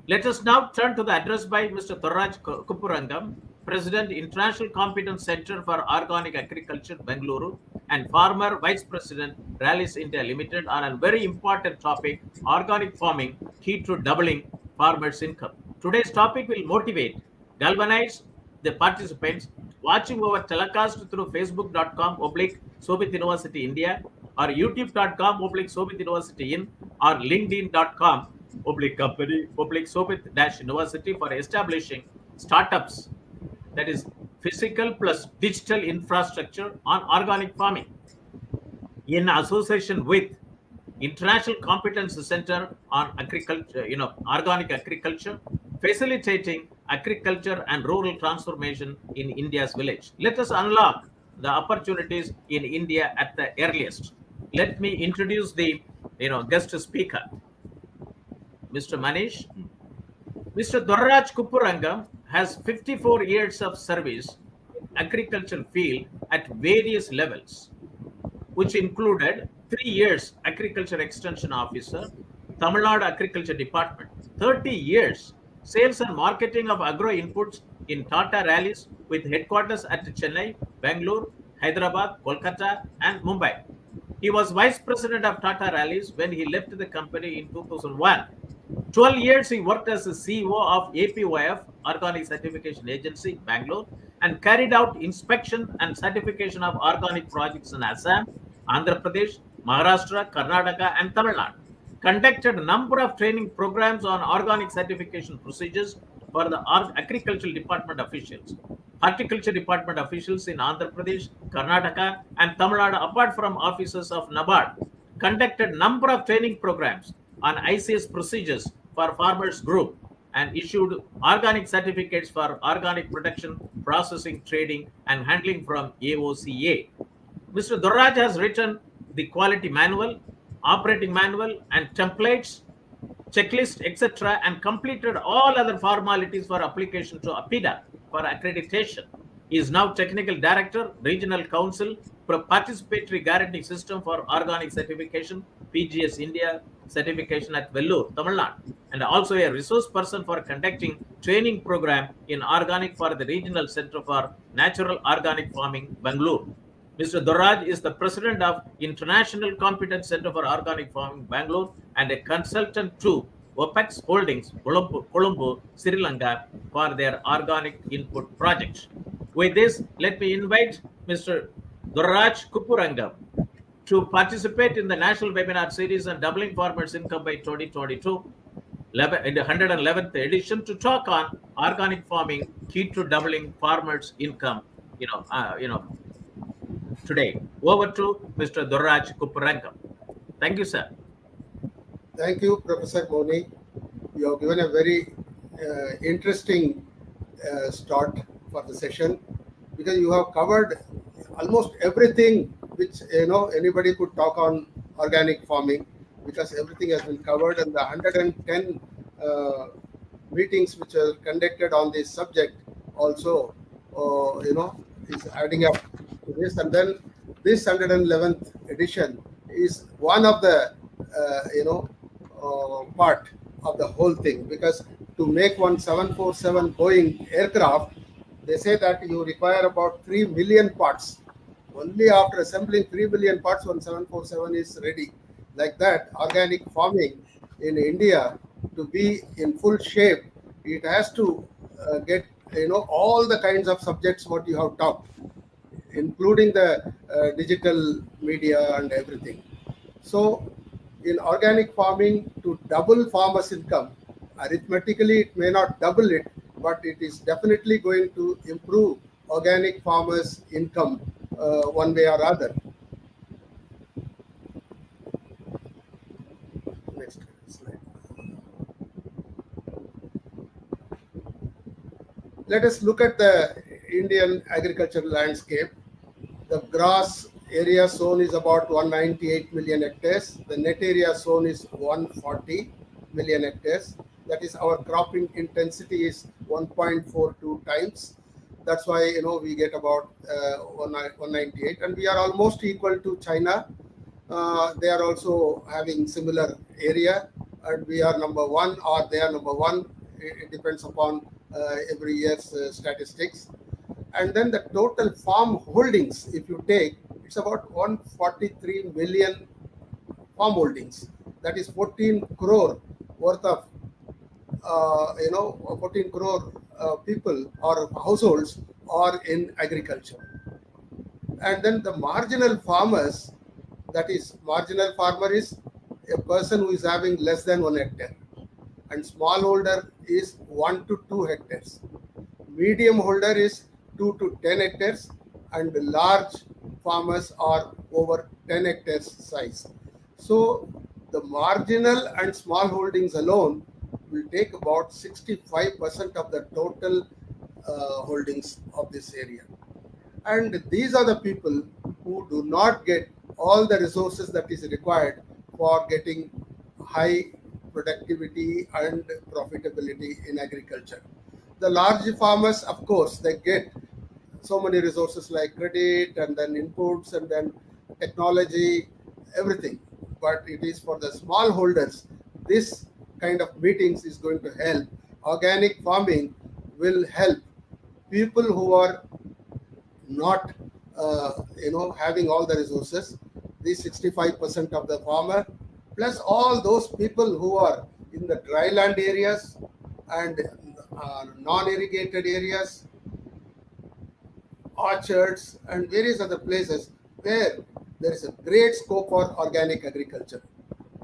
Let us now turn to the address by Mr. Thorraj Kuppurangam, President, International Competence Center for Organic Agriculture, Bengaluru, and former Vice President, Rallis India Limited, on a very important topic, organic farming, key to doubling farmers' income. Today's topic will motivate, galvanize the participants watching our telecast through facebook.com/Sobit University India or youtube.com/Sobit University in or linkedin.com/company/Sobit-University for establishing startups, that is physical plus digital infrastructure on organic farming in association with International Competence Center on Agriculture, organic agriculture, facilitating agriculture and rural transformation in India's village. Let us unlock the opportunities in India at the earliest. Let me introduce the guest speaker, Mr. Manish. Mr. Dorraj Kuppurangam has 54 years of service in agricultural field at various levels, which included 3 years Agriculture Extension Officer, Tamil Nadu Agriculture Department, 30 years Sales and Marketing of Agro Inputs in Tata Rallies with headquarters at Chennai, Bangalore, Hyderabad, Kolkata, and Mumbai. He was Vice President of Tata Rallies when he left the company in 2001. 12 years he worked as the CEO of APYF, Organic Certification Agency, Bangalore, and carried out inspection and certification of organic projects in Assam, Andhra Pradesh, Maharashtra, Karnataka, and Tamil Nadu. Conducted a number of training programs on organic certification procedures for the Agricultural Department officials, Horticulture Department officials in Andhra Pradesh, Karnataka, and Tamil Nadu, apart from officers of NABARD. Conducted number of training programs on ICS procedures for farmers group and issued organic certificates for organic production, processing, trading, and handling from AOCA. Mr. Dorraj has written the quality manual, operating manual, and templates, checklist, etc., and completed all other formalities for application to APIDA for accreditation. He is now Technical Director, Regional Council for Participatory Guarantee System for Organic Certification, PGS India certification at Vellore, Tamil Nadu, and also a resource person for conducting training program in organic for the Regional Center for Natural Organic Farming, Bangalore. Mr. Dorraj is the president of International Competence Center for Organic Farming, Bangalore, and a consultant to OPEX Holdings, Colombo, Sri Lanka, for their organic input project. With this, let me invite Mr. Dorraj Kuppurangam to participate in the national webinar series on doubling farmers' income by 2022, in the 111th edition, to talk on organic farming, key to doubling farmers' income. Today, over to Mr. Dorraj Kuppurangam. Thank you, sir. Thank you, Professor Moni. You have given a very interesting start for the session, because you have covered almost everything which anybody could talk on organic farming, because everything has been covered, and the 110 meetings which are conducted on this subject also is adding up to this. And then this 111th edition is one of the part of the whole thing, because to make one 747 Boeing aircraft, they say that you require about 3 million parts. Only after assembling 3 million parts, one 747 is ready. Like that, organic farming in India, to be in full shape, it has to get all the kinds of subjects what you have talked, including the digital media and everything. So in organic farming, to double farmers' income, arithmetically it may not double it, but it is definitely going to improve organic farmers' income one way or other. Next slide. Let us look at the Indian agricultural landscape. The gross area sown is about 198 million hectares. The net area sown is 140 million hectares. That is, our cropping intensity is 1.42 times. That's why we get about 198, and we are almost equal to China. They are also having similar area, and we are number one or they are number one. It depends upon every year's statistics. And then the total farm holdings, if you take, it's about 143 million farm holdings. That is 14 crore worth of 14 crore people or households are in agriculture. And then the marginal farmers, that is, marginal farmer is a person who is having less than 1 hectare, and smallholder is 1 to 2 hectares. Medium holder is 2 to 10 hectares, and large farmers are over 10 hectares size. So the marginal and small holdings alone will take about 65% of the total holdings of this area. And these are the people who do not get all the resources that is required for getting high productivity and profitability in agriculture. The large farmers, of course, they get so many resources like credit and then inputs and then technology, everything. But it is for the small holders, this kind of meetings is going to help. Organic farming will help people who are not having all the resources, the 65% of the farmer, plus all those people who are in the dry land areas and non-irrigated areas, orchards, and various other places where there is a great scope for organic agriculture.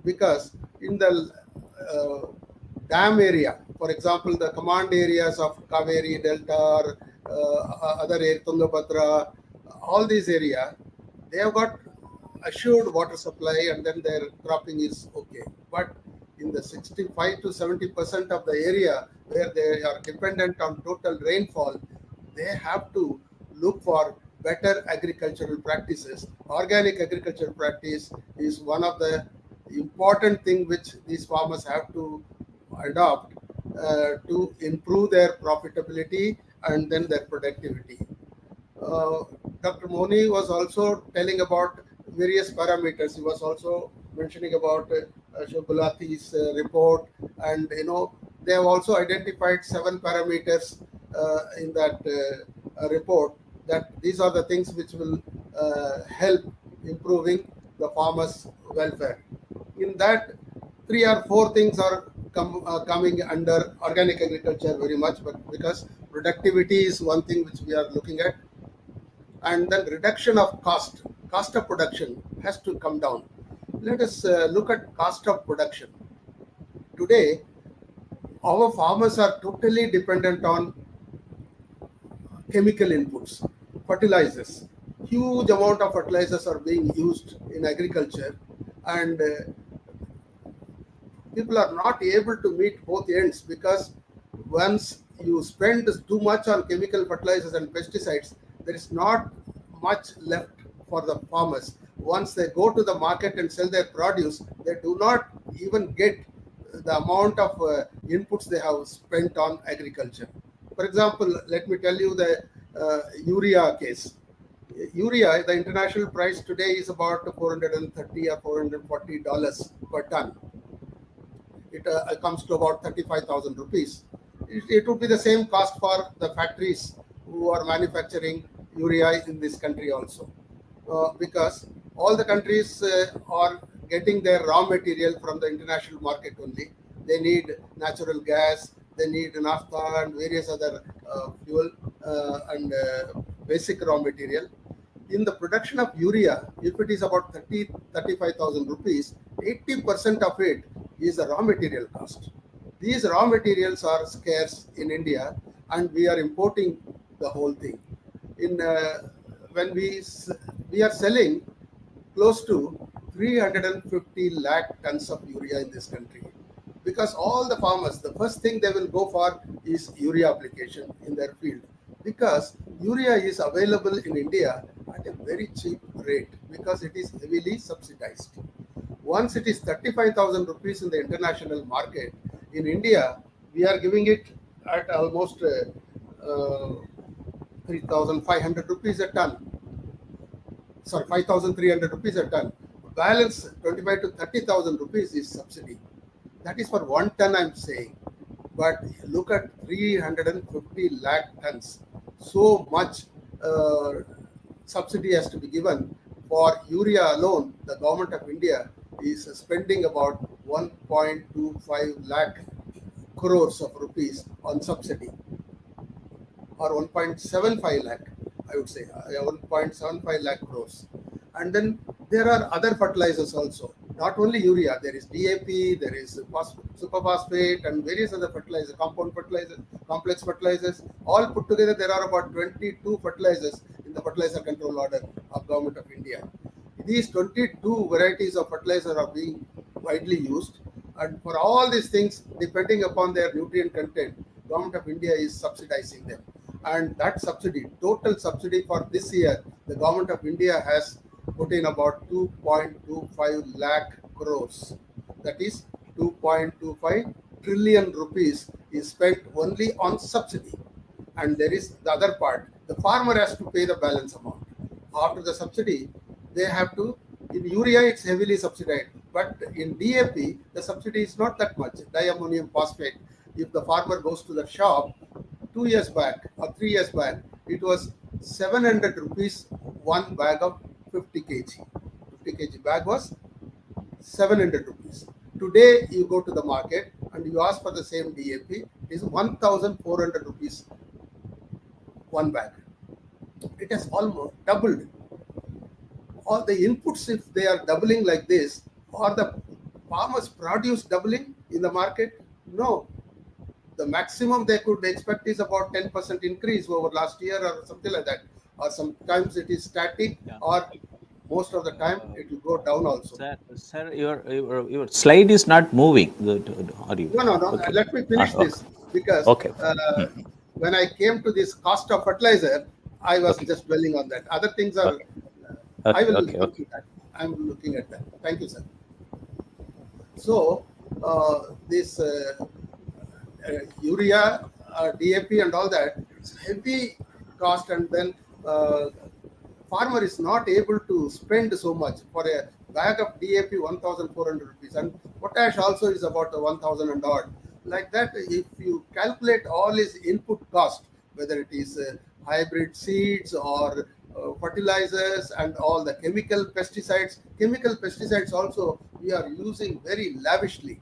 Because in the uh, dam area, for example, the command areas of Kaveri Delta or other area, Tungabhadra, all these areas, they have got assured water supply and then their cropping is okay. But in the 65 to 70% of the area where they are dependent on total rainfall, they have to look for better agricultural practices. Organic agricultural practice is one of the important thing which these farmers have to adopt to improve their profitability and then their productivity. Uh, Dr. Moni was also telling about various parameters. He was also mentioning about Shogulati's report, and they have also identified 7 parameters in that report. That these are the things which will help improving the farmers' welfare. In that, 3 or 4 things are coming under organic agriculture very much, but because productivity is one thing which we are looking at, and then reduction of cost of production has to come down. Let us look at cost of production. Today our farmers are totally dependent on chemical inputs, fertilizers. Huge amount of fertilizers are being used in agriculture, and people are not able to meet both ends, because once you spend too much on chemical fertilizers and pesticides, there is not much left for the farmers. Once they go to the market and sell their produce, they do not even get the amount of inputs they have spent on agriculture. For example, let me tell you the urea case. Urea, the international price today is about 430 or $440 per ton. It comes to about 35,000 rupees. It would be the same cost for the factories who are manufacturing urea in this country also, because all the countries are getting their raw material from the international market only. They need natural gas, they need naphtha and various other fuel and basic raw material. In the production of urea, if it is about 35,000 rupees, 80% of it is the raw material cost. These raw materials are scarce in India, and we are importing the whole thing. In when we are selling close to 350 lakh tons of urea in this country, because all the farmers, the first thing they will go for is urea application in their field, because urea is available in India at a very cheap rate because it is heavily subsidized. Once it is 35,000 rupees in the international market, in India we are giving it at almost 3,500 rupees a ton. Sorry, 5,300 rupees a ton. Balance 25 to 30,000 rupees is subsidy. That is for 1 ton, I'm saying. But look at 350 lakh tons. So much uh, subsidy has to be given. For urea alone, the government of India is spending about 1.25 lakh crores of rupees on subsidy, or 1.75 lakh, I would say, 1.75 lakh crores. And then there are other fertilizers also, not only urea. There is DAP, there is superphosphate, and various other fertilizers, compound fertilizers, complex fertilizers. All put together, there are about 22 fertilizers in the fertilizer control order of Government of India. These 22 varieties of fertilizer are being widely used, and for all these things, depending upon their nutrient content, Government of India is subsidizing them. And that subsidy, total subsidy for this year, the Government of India has put in about 2.25 lakh crores. That is 2.25 trillion rupees is spent only on subsidy. And there is the other part. The farmer has to pay the balance amount. After the subsidy, they have to, in urea, it's heavily subsidized. But in DAP, the subsidy is not that much. Diammonium phosphate, if the farmer goes to the shop, 2 years back or 3 years back, it was 700 rupees one bag of 50 kg. 50 kg bag was 700 rupees. Today, you go to the market and you ask for the same DAP, it is 1,400 rupees one bag. It has almost doubled. All the inputs, if they are doubling like this, or the farmers' produce doubling in the market, no. The maximum they could expect is about 10% increase over last year or something like that. Or sometimes it is static, Yeah. or most of the time it will go down also. Sir, your slide is not moving. Are you No, no, no. okay? Let me finish Okay. this, because Okay. when I came to this cost of fertilizer, I was Okay. just dwelling on that. Other things are, Okay. I Okay. will Okay. come Okay. to that. I'm looking at that. Thank you, sir. So, this urea, DAP, and all that, it's heavy cost, and then uh, farmer is not able to spend so much. For a bag of DAP, 1,400 rupees, and potash also is about 1,000 and odd. Like that, if you calculate all his input cost, whether it is hybrid seeds or fertilizers and all the chemical pesticides also we are using very lavishly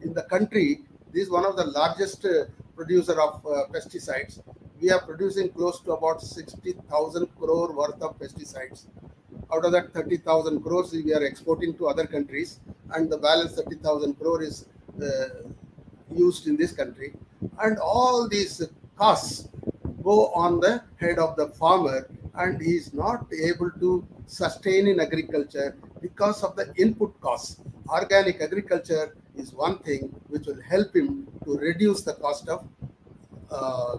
in the country. This is one of the largest producer of pesticides. We are producing close to about 60,000 crore worth of pesticides. Out of that, 30,000 crores we are exporting to other countries, and the balance 30,000 crore is used in this country. And all these costs go on the head of the farmer, and he is not able to sustain in agriculture because of the input costs. Organic agriculture is one thing which will help him to reduce the cost of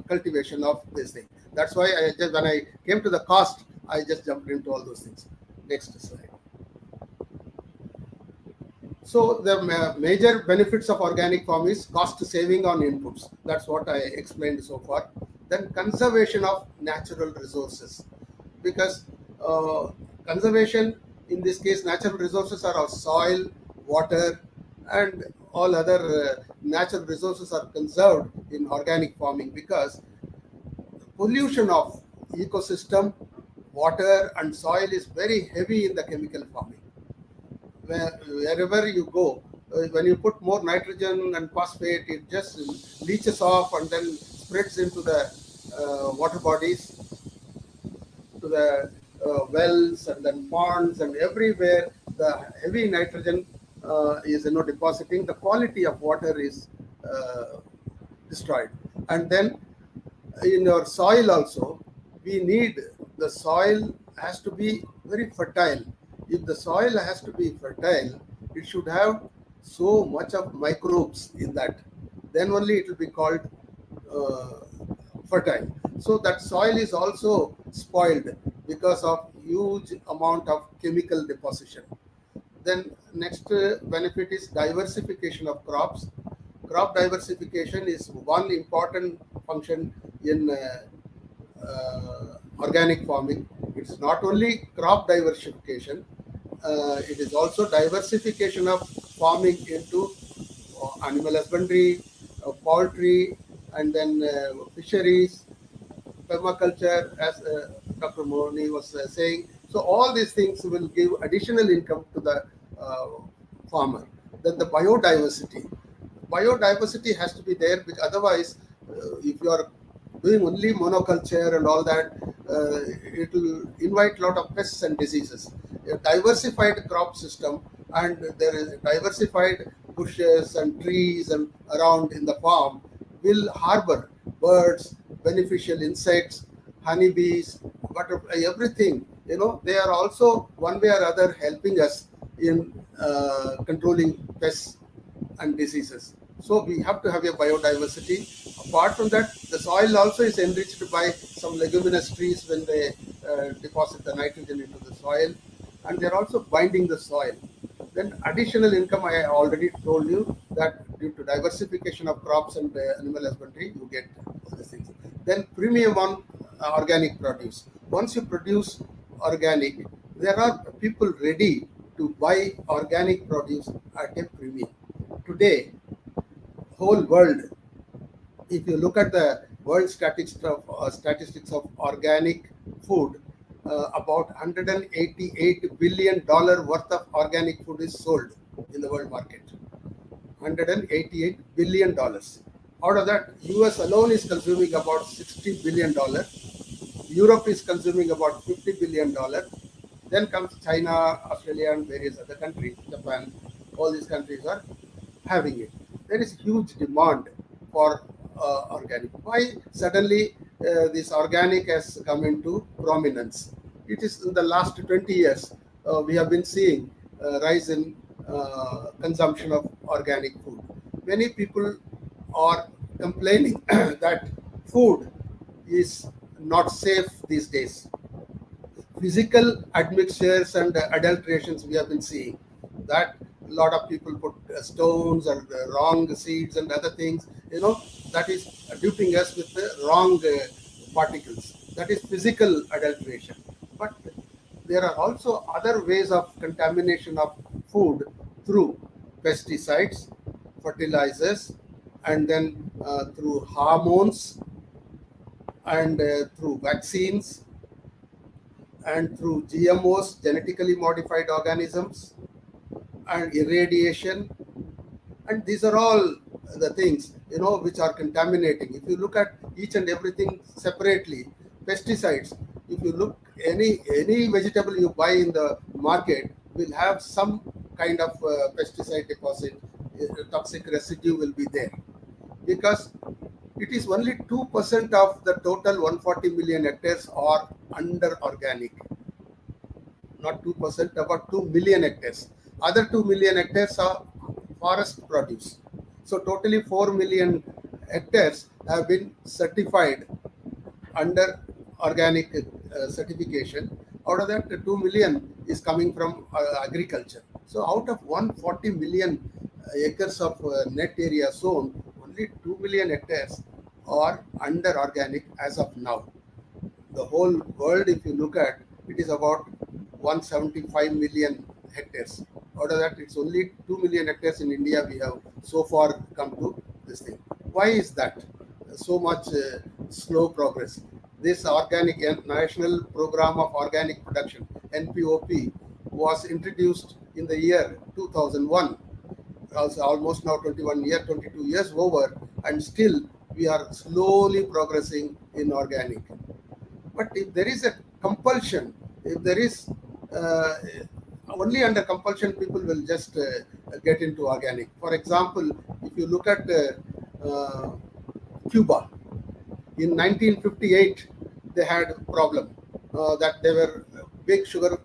cultivation of this thing. That's why when I came to the cost, I just jumped into all those things. Next slide. So the major benefits of organic farm is cost saving on inputs. That's what I explained so far. Then conservation of natural resources, because conservation, in this case, natural resources are our soil, water, and all other natural resources are conserved in organic farming, because pollution of ecosystem, water, and soil is very heavy in the chemical farming. Wherever you go, when you put more nitrogen and phosphate, it just leaches off and then spreads into the water bodies, to the wells and then ponds and everywhere. The heavy nitrogen is depositing. The quality of water is destroyed. And then in your soil also, we need, the soil has to be very fertile. If the soil has to be fertile, it should have so much of microbes in that. Then only it will be called uh, fertile. So that soil is also spoiled because of huge amount of chemical deposition. Then next benefit is diversification of crops. Crop diversification is one important function in organic farming. It's not only crop diversification, it is also diversification of farming into animal husbandry, poultry, and then fisheries, permaculture, as Dr. Moni was saying. So all these things will give additional income to the uh, farmer. Then the biodiversity. Biodiversity has to be there because otherwise, if you are doing only monoculture and all that, it will invite a lot of pests and diseases. A diversified crop system, and there is diversified bushes and trees and around in the farm will harbor birds, beneficial insects, honeybees, butterfly, everything. They are also one way or other helping us in controlling pests and diseases. So we have to have a biodiversity. Apart from that, the soil also is enriched by some leguminous trees when they deposit the nitrogen into the soil, and they're also binding the soil. Then additional income, I already told you that due to diversification of crops and animal husbandry, you get all these things. Then premium on organic produce. Once you produce organic, there are people ready to buy organic produce at a premium. Today, whole world, if you look at the world statistics of organic food, about $188 billion worth of organic food is sold in the world market. $188 billion. Out of that, US alone is consuming about $60 billion. Europe is consuming about $50 billion. Then comes China, Australia, and various other countries, Japan. All these countries are having it. There is huge demand for organic. Why suddenly this organic has come into prominence? It is in the last 20 years we have been seeing rise in consumption of organic food. Many people are complaining that food is not safe these days. Physical admixtures and adulterations we have been seeing, that a lot of people put stones or wrong seeds and other things, that is duping us with the wrong particles. That is physical adulteration. But there are also other ways of contamination of food through pesticides, fertilizers, and then through hormones, and through vaccines, and through GMOs, genetically modified organisms, and irradiation. And these are all the things, which are contaminating. If you look at each and everything separately, pesticides, if you look, any vegetable you buy in the market will have some kind of pesticide deposit, toxic residue will be there, because it is only 2% of the total 140 million hectares are under organic. Not 2%, about 2 million hectares. Other 2 million hectares are forest produce. So totally 4 million hectares have been certified under organic certification. Out of that, 2 million is coming from agriculture. So out of 140 million acres of net area sown, only 2 million hectares are under organic as of now. The whole world, if you look at, it is about 175 million hectares. Out of that, it's only 2 million hectares in India we have so far come to this thing. Why is that? So much slow progress. This organic National Program of Organic Production, NPOP, was introduced in the year 2001. Also almost now 22 years over, and still we are slowly progressing in organic. But if there is a compulsion, if there is only under compulsion, people will just get into organic. For example, if you look at Cuba, in 1958, they had a problem that they were a big sugar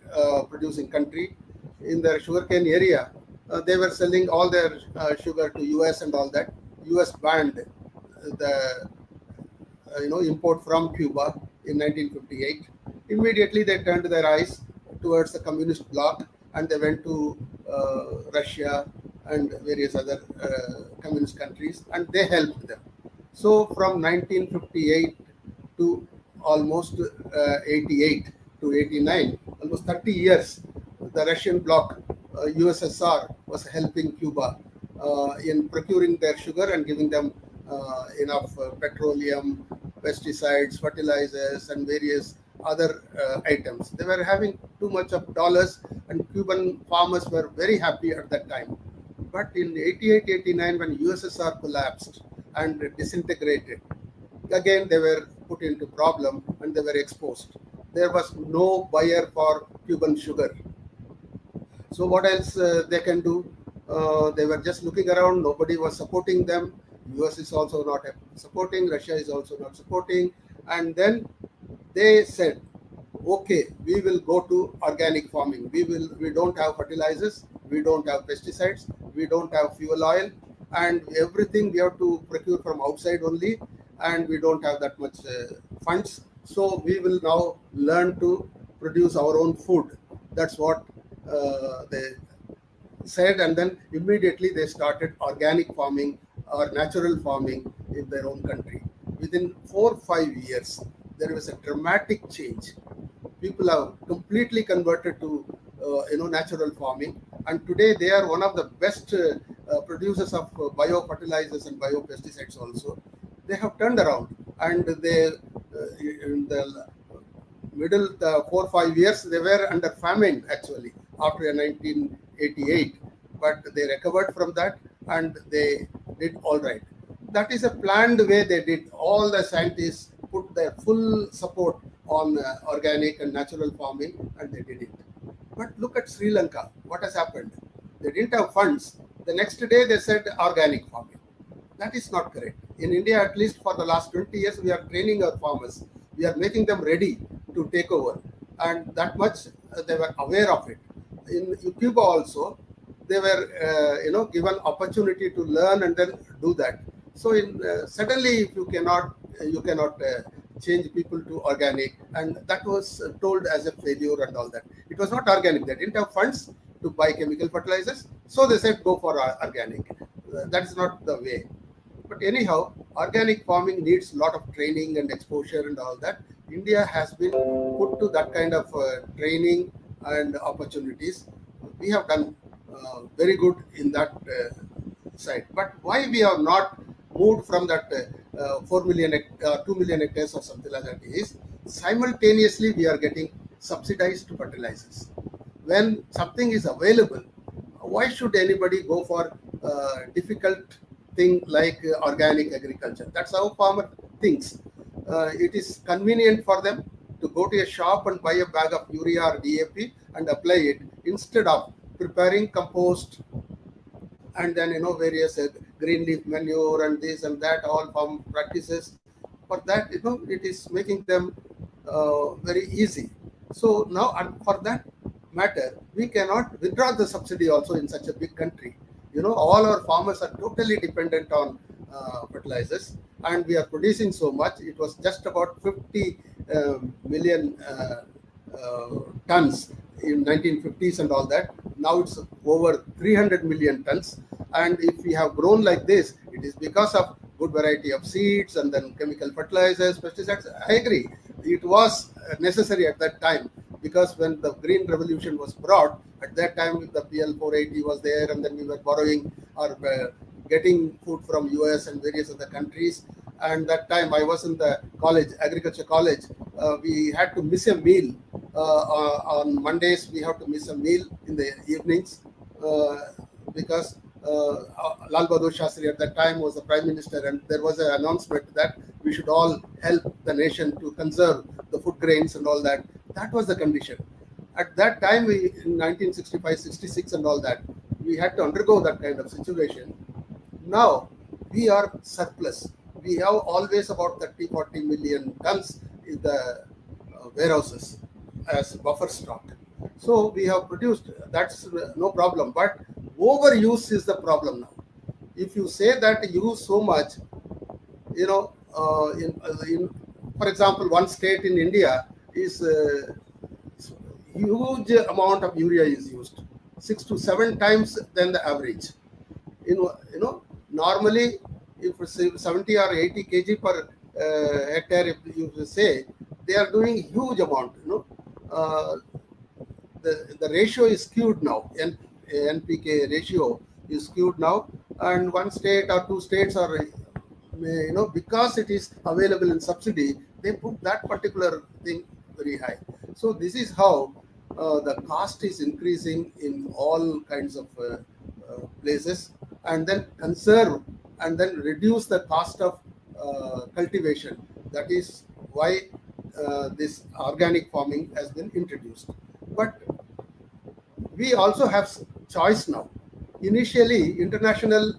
producing country. In their sugarcane area, they were selling all their sugar to US and all that. US banned the import from Cuba in 1958. Immediately they turned their eyes towards the communist bloc, and they went to Russia and various other communist countries, and they helped them. So from 1958 to almost 88 to 89, almost 30 years, the Russian bloc, USSR, was helping Cuba in procuring their sugar and giving them enough petroleum, pesticides, fertilizers, and various other items. They were having too much of dollars, and Cuban farmers were very happy at that time. But in 88, 89, when USSR collapsed and disintegrated, again they were put into problem and they were exposed. There was no buyer for Cuban sugar. So what else they can do? They were just looking around. Nobody was supporting them. US is also not supporting. Russia is also not supporting. And then they said, okay, we will go to organic farming. We don't have fertilizers. We don't have pesticides. We don't have fuel oil, and everything we have to procure from outside only. And we don't have that much funds. So we will now learn to produce our own food. That's what they said, and then immediately they started organic farming or natural farming in their own country. Within 4 or 5 years, there was a dramatic change. People have completely converted to natural farming, and today they are one of the best producers of biofertilizers and biopesticides. Also, they have turned around, and they in the middle 4 or 5 years they were under famine actually after 1988, but they recovered from that and they did all right. That is a planned way they did. All the scientists put their full support on organic and natural farming, and they did it. But look at Sri Lanka. What has happened? They didn't have funds. The next day they said organic farming. That is not correct. In India, at least for the last 20 years, we are training our farmers. We are making them ready to take over. And that much they were aware of it. In Cuba also, they were given opportunity to learn and then do that. So suddenly, if you cannot change people to organic, and that was told as a failure and all that. It was not organic. They didn't have funds to buy chemical fertilizers, so they said go for organic. That's not the way. But anyhow, organic farming needs a lot of training and exposure and all that. India has been put to that kind of training and opportunities. We have done very good in that side. But why we have not moved from that 4 million, 2 million hectares or something like that is simultaneously we are getting subsidized fertilizers. When something is available, why should anybody go for difficult thing like organic agriculture? That's how farmer thinks. It is convenient for them to go to a shop and buy a bag of urea or DAP and apply it instead of preparing compost and then various green leaf manure and this and that, all farm practices. For that, it is making them very easy. So now, and for that matter, we cannot withdraw the subsidy also in such a big country. All our farmers are totally dependent on fertilizers, and we are producing so much. It was just about 50 million tons in 1950s and all that. Now it's over 300 million tons. And if we have grown like this, it is because of good variety of seeds and then chemical fertilizers, pesticides. I agree. It was necessary at that time, because when the green revolution was brought, at that time the PL 480 was there, and then we were borrowing or getting food from US and various other countries. And that time I was in the college, agriculture college. We had to miss a meal. On Mondays, we have to miss a meal in the evenings because Lal Bahadur Shastri at that time was the prime minister, and there was an announcement that we should all help the nation to conserve the food grains and all that. That was the condition. At that time, in 1965, 66 and all that, we had to undergo that kind of situation. Now, we are surplus. We have always about 30, 40 million tons in the warehouses as buffer stock. So we have produced, that's no problem. But overuse is the problem now. If you say that you use so much, for example, one state in India is huge amount of urea is used, 6 to 7 times than the average. Normally, if 70 or 80 kg per hectare, if you say, they are doing huge amount. The ratio is skewed now. NPK ratio is skewed now, and one state or two states are, because it is available in subsidy, they put that particular thing very high. So this is how the cost is increasing in all kinds of places, and then conserve and then reduce the cost of cultivation. That is why this organic farming has been introduced. But we also have choice now. Initially, international,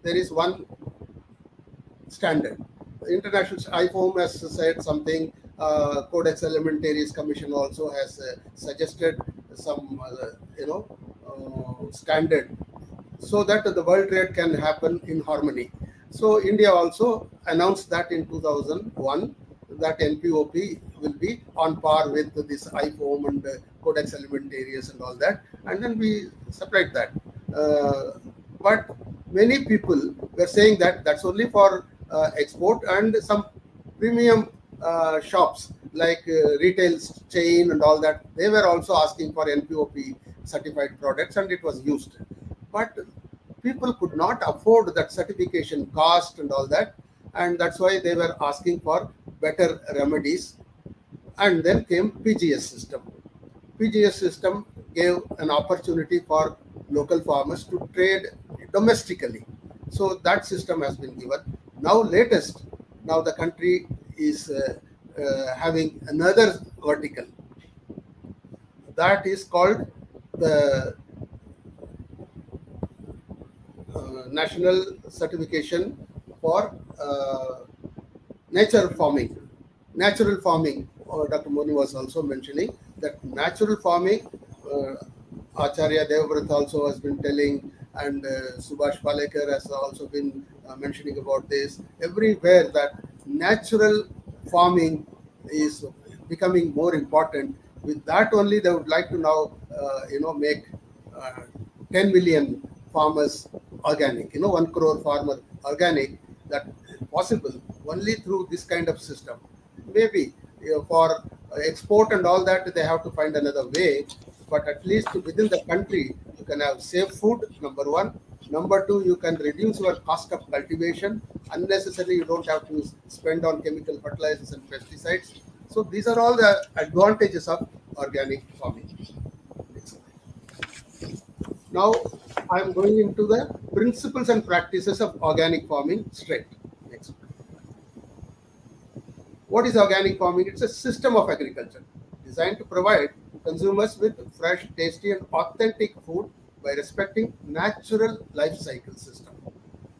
there is one standard. The international IFOM has said something. Codex Alimentaries Commission also has suggested some, standard, so that the world trade can happen in harmony. So India also announced that in 2001 that NPOP will be on par with this IFOM and Codex Alimentarius and all that, and then we separate that. But many people were saying that that's only for export, and some premium shops like retail chain and all that, they were also asking for NPOP certified products, and it was used. But people could not afford that certification cost and all that, and that's why they were asking for better remedies. And then came PGS system. PGS system gave an opportunity for local farmers to trade domestically. So that system has been given. Now latest, now the country is having another vertical that is called the national certification for nature farming. Natural farming, Dr. Moni was also mentioning that natural farming, Acharya Devvrat also has been telling, and Subhash Palekar has also been mentioning about this. Everywhere that natural farming is becoming more important. With that only, they would like to now, make 10 million farmers organic, 1 crore farmer organic. That is possible only through this kind of system. Maybe for export and all that, they have to find another way, but at least within the country, you can have safe food, number one. Number two, you can reduce your cost of cultivation. Unnecessarily, you don't have to spend on chemical fertilizers and pesticides. So these are all the advantages of organic farming. Now, I'm going into the principles and practices of organic farming straight. Next. What is organic farming? It's a system of agriculture designed to provide consumers with fresh, tasty, and authentic food by respecting natural life cycle system.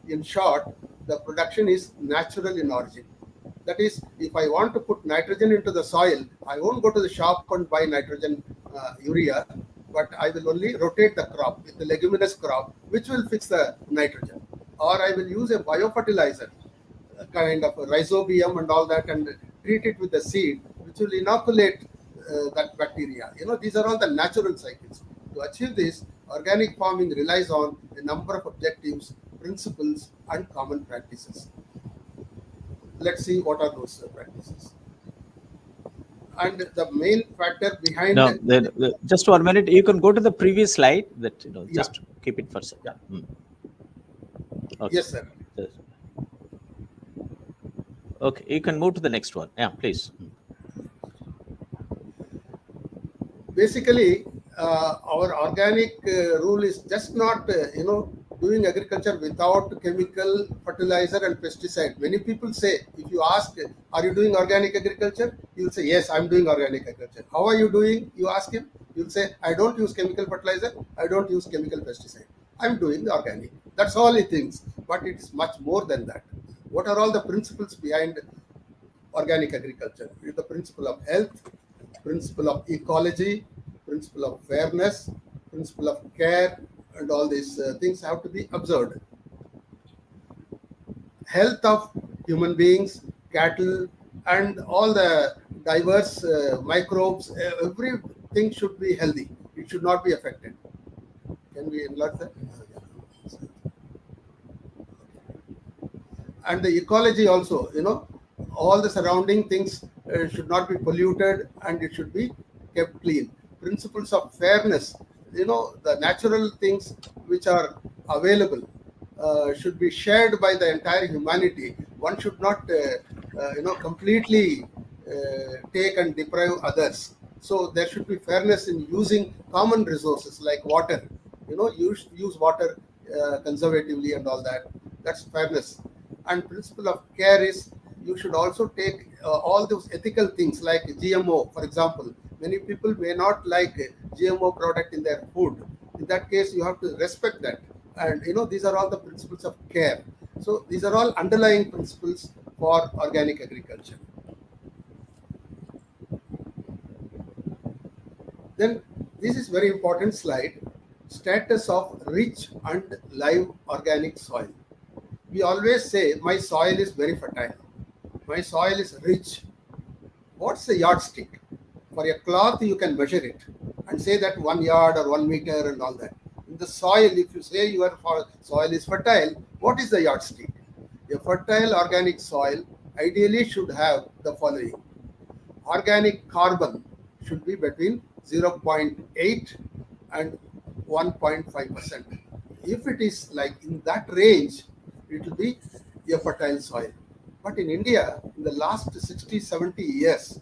In short, the production is natural in origin. That is, if I want to put nitrogen into the soil, I won't go to the shop and buy nitrogen urea, but I will only rotate the crop with the leguminous crop, which will fix the nitrogen. Or I will use a biofertilizer, a kind of a rhizobium and all that, and treat it with the seed, which will inoculate that bacteria. These are all the natural cycles. To achieve this, organic farming relies on a number of objectives, principles, and common practices. Let's see what are those practices. And the main factor behind No, just 1 minute. You can go to the previous slide. That just keep it for a second. Yeah. Okay. Yes, sir. Yes. Okay, you can move to the next one. Yeah, please. Basically, our organic rule is just not, doing agriculture without chemical fertilizer and pesticide. Many people say, if you ask, are you doing organic agriculture? You'll say, yes, I'm doing organic agriculture. How are you doing? You ask him. You'll say, I don't use chemical fertilizer. I don't use chemical pesticide. I'm doing organic. That's all he thinks. But it's much more than that. What are all the principles behind organic agriculture? It's the principle of health, principle of ecology, principle of fairness, principle of care, and all these things have to be observed. Health of human beings, cattle, and all the diverse microbes, everything should be healthy. It should not be affected. Can we enlarge that? And the ecology also, all the surrounding things should not be polluted, and it should be kept clean. Principles of fairness, the natural things which are available should be shared by the entire humanity. One should not, completely take and deprive others. So there should be fairness in using common resources like water. Use water conservatively and all that. That's fairness. And principle of care is you should also take all those ethical things like GMO, for example. Many people may not like GMO product in their food. In that case, you have to respect that. And these are all the principles of care. So these are all underlying principles for organic agriculture. Then this is very important slide, status of rich and live organic soil. We always say my soil is very fertile, my soil is rich. What's the yardstick? For a cloth, you can measure it and say that 1 yard or 1 meter and all that. In the soil, if you say your soil is fertile, what is the yardstick? A fertile organic soil ideally should have the following. Organic carbon should be between 0.8 and 1.5%. If it is like in that range, it will be a fertile soil. But in India, in the last 60, 70 years,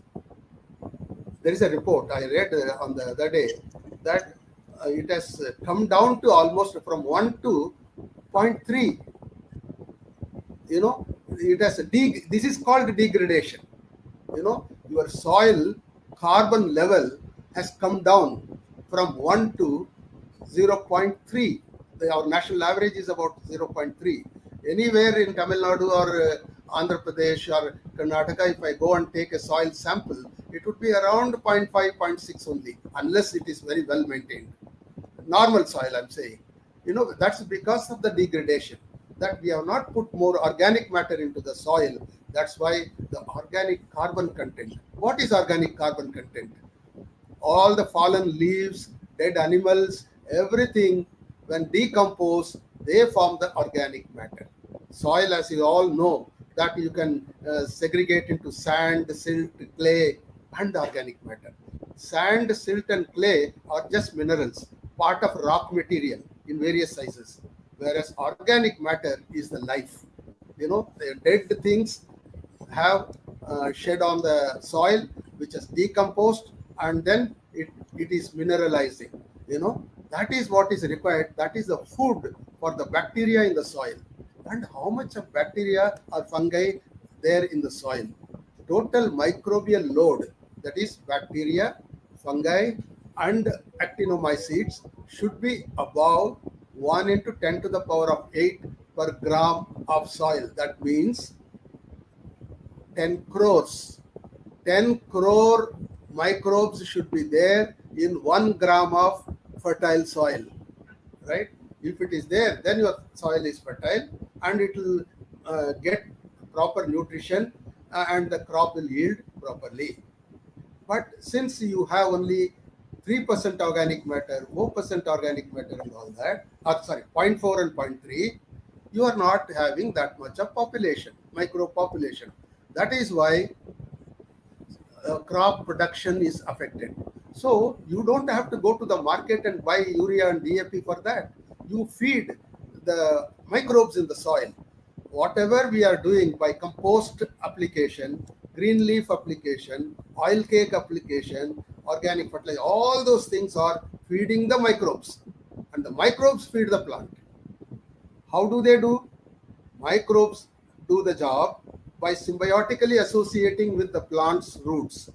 there is a report I read on the other day that it has come down to almost from 1 to 0.3. It has this is called degradation. Your soil carbon level has come down from 1 to 0.3. Our national average is about 0.3. Anywhere in Tamil Nadu or Andhra Pradesh or Karnataka, if I go and take a soil sample, it would be around 0.5, 0.6 only, unless it is very well maintained. Normal soil, I'm saying. That's because of the degradation, that we have not put more organic matter into the soil. That's why the organic carbon content. What is organic carbon content? All the fallen leaves, dead animals, everything, when decomposed, they form the organic matter. Soil, as you all know, that you can segregate into sand, silt, clay, and organic matter. Sand, silt, and clay are just minerals, part of rock material in various sizes, whereas organic matter is the life. The dead things have shed on the soil, which is decomposed, and then it is mineralizing. That is what is required. That is the food for the bacteria in the soil. And how much of bacteria or fungi there in the soil? Total microbial load, that is bacteria, fungi, and actinomycetes, should be above 1 into 10 to the power of 8 per gram of soil. That means 10 crores. 10 crore microbes should be there in 1 gram of fertile soil, right? If it is there, then your soil is fertile and it will get proper nutrition and the crop will yield properly. But since you have only 3% organic matter, 4% organic matter and all that, 0.4 and 0.3, you are not having that much of population, micro population. That is why crop production is affected. So you don't have to go to the market and buy urea and DAP for that. You feed the microbes in the soil. Whatever we are doing by compost application, green leaf application, oil cake application, organic fertilizer, all those things are feeding the microbes. And the microbes feed the plant. How do they do? Microbes do the job by symbiotically associating with the plant's roots.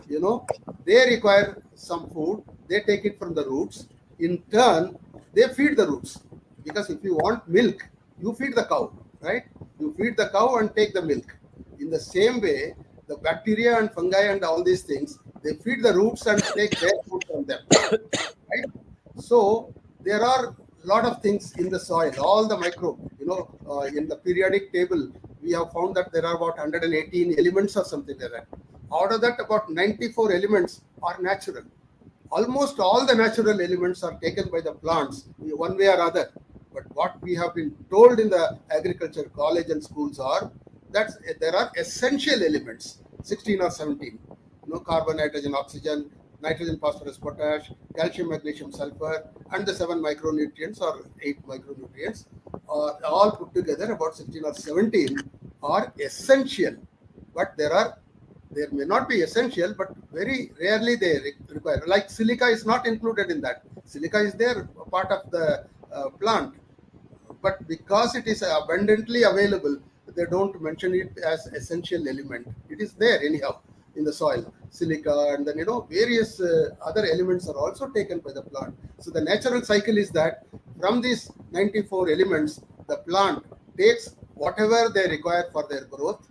They require some food, they take it from the roots. In turn, they feed the roots. Because if you want milk, you feed the cow, right? You feed the cow and take the milk. In the same way, the bacteria and fungi and all these things, they feed the roots and take their food from them, right? So there are a lot of things in the soil, all the microbe, in the periodic table, we have found that there are about 118 elements or something like that. Out of that, about 94 elements are natural. Almost all the natural elements are taken by the plants, one way or other. But what we have been told in the agriculture college and schools are that there are essential elements, 16 or 17, carbon, nitrogen, oxygen, nitrogen, phosphorus, potash, calcium, magnesium, sulfur, and the 7 micronutrients or 8 micronutrients, all put together about 16 or 17 are essential. But there may not be essential, but very rarely they require. Like silica is not included in that. Silica is there, a part of the plant, but because it is abundantly available, they don't mention it as essential element. It is there anyhow in the soil. Silica and then various other elements are also taken by the plant. So the natural cycle is that from these 94 elements, the plant takes whatever they require for their growth,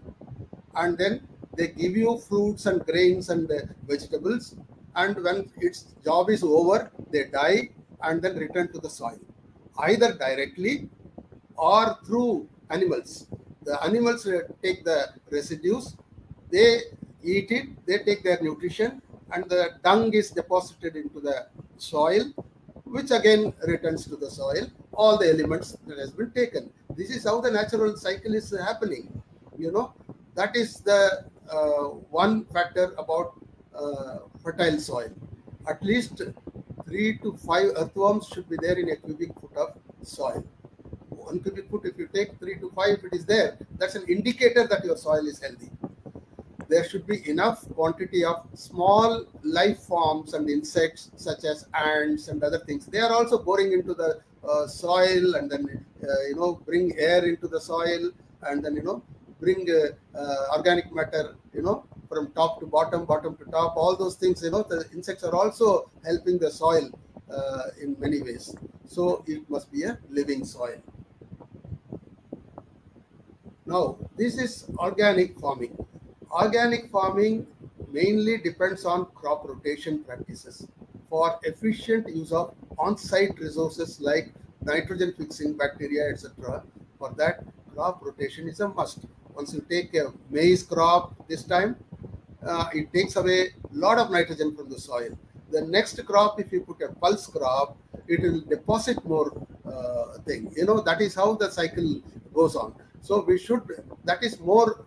and then they give you fruits and grains and vegetables, and when its job is over, they die and then return to the soil, either directly or through animals. The animals take the residues, they eat it, they take their nutrition, and the dung is deposited into the soil, which again returns to the soil, all the elements that has been taken. This is how the natural cycle is happening. That is the one factor about fertile soil. At least 3 to 5 earthworms should be there in a cubic foot of soil. 1 cubic foot, if you take 3 to 5, if it is there, that's an indicator that your soil is healthy. There should be enough quantity of small life forms and insects such as ants and other things. They are also boring into the soil, and then bring air into the soil, and then bring organic matter from top to bottom, bottom to top. All those things, the insects are also helping the soil in many ways. So it must be a living soil. Now, this is organic farming. Organic farming mainly depends on crop rotation practices for efficient use of on-site resources like nitrogen fixing bacteria, etc. For that, crop rotation is a must. Once you take a maize crop this time, it takes away a lot of nitrogen from the soil. The next crop, if you put a pulse crop, it will deposit more thing. That is how the cycle goes on. So that is more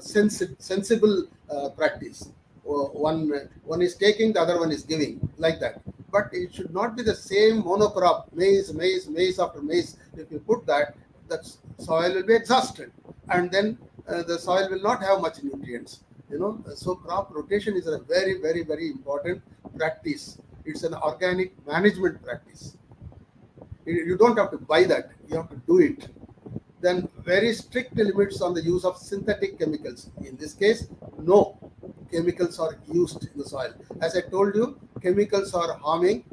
sensible practice. One is taking, the other one is giving, like that. But it should not be the same monocrop, maize, maize, maize after maize. If you put that, the soil will be exhausted, and then the soil will not have much nutrients. So crop rotation is a very, very, very important practice. It's an organic management practice. You don't have to buy that, you have to do it. Then very strict limits on the use of synthetic chemicals. In this case, no chemicals are used in the soil. As I told you, chemicals are harming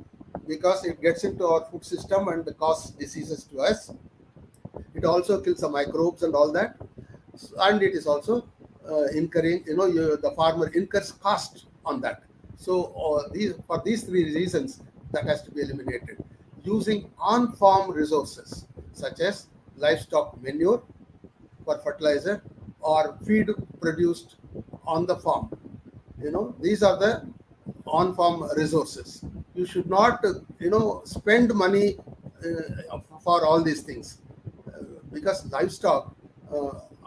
because it gets into our food system and causes diseases to us. It also kills the microbes and all that, and it is also incurring, the farmer incurs cost on that. So for these 3 reasons, that has to be eliminated. Using on-farm resources such as livestock manure for fertilizer or feed produced on the farm. These are the on-farm resources. You should not, spend money for all these things, because livestock.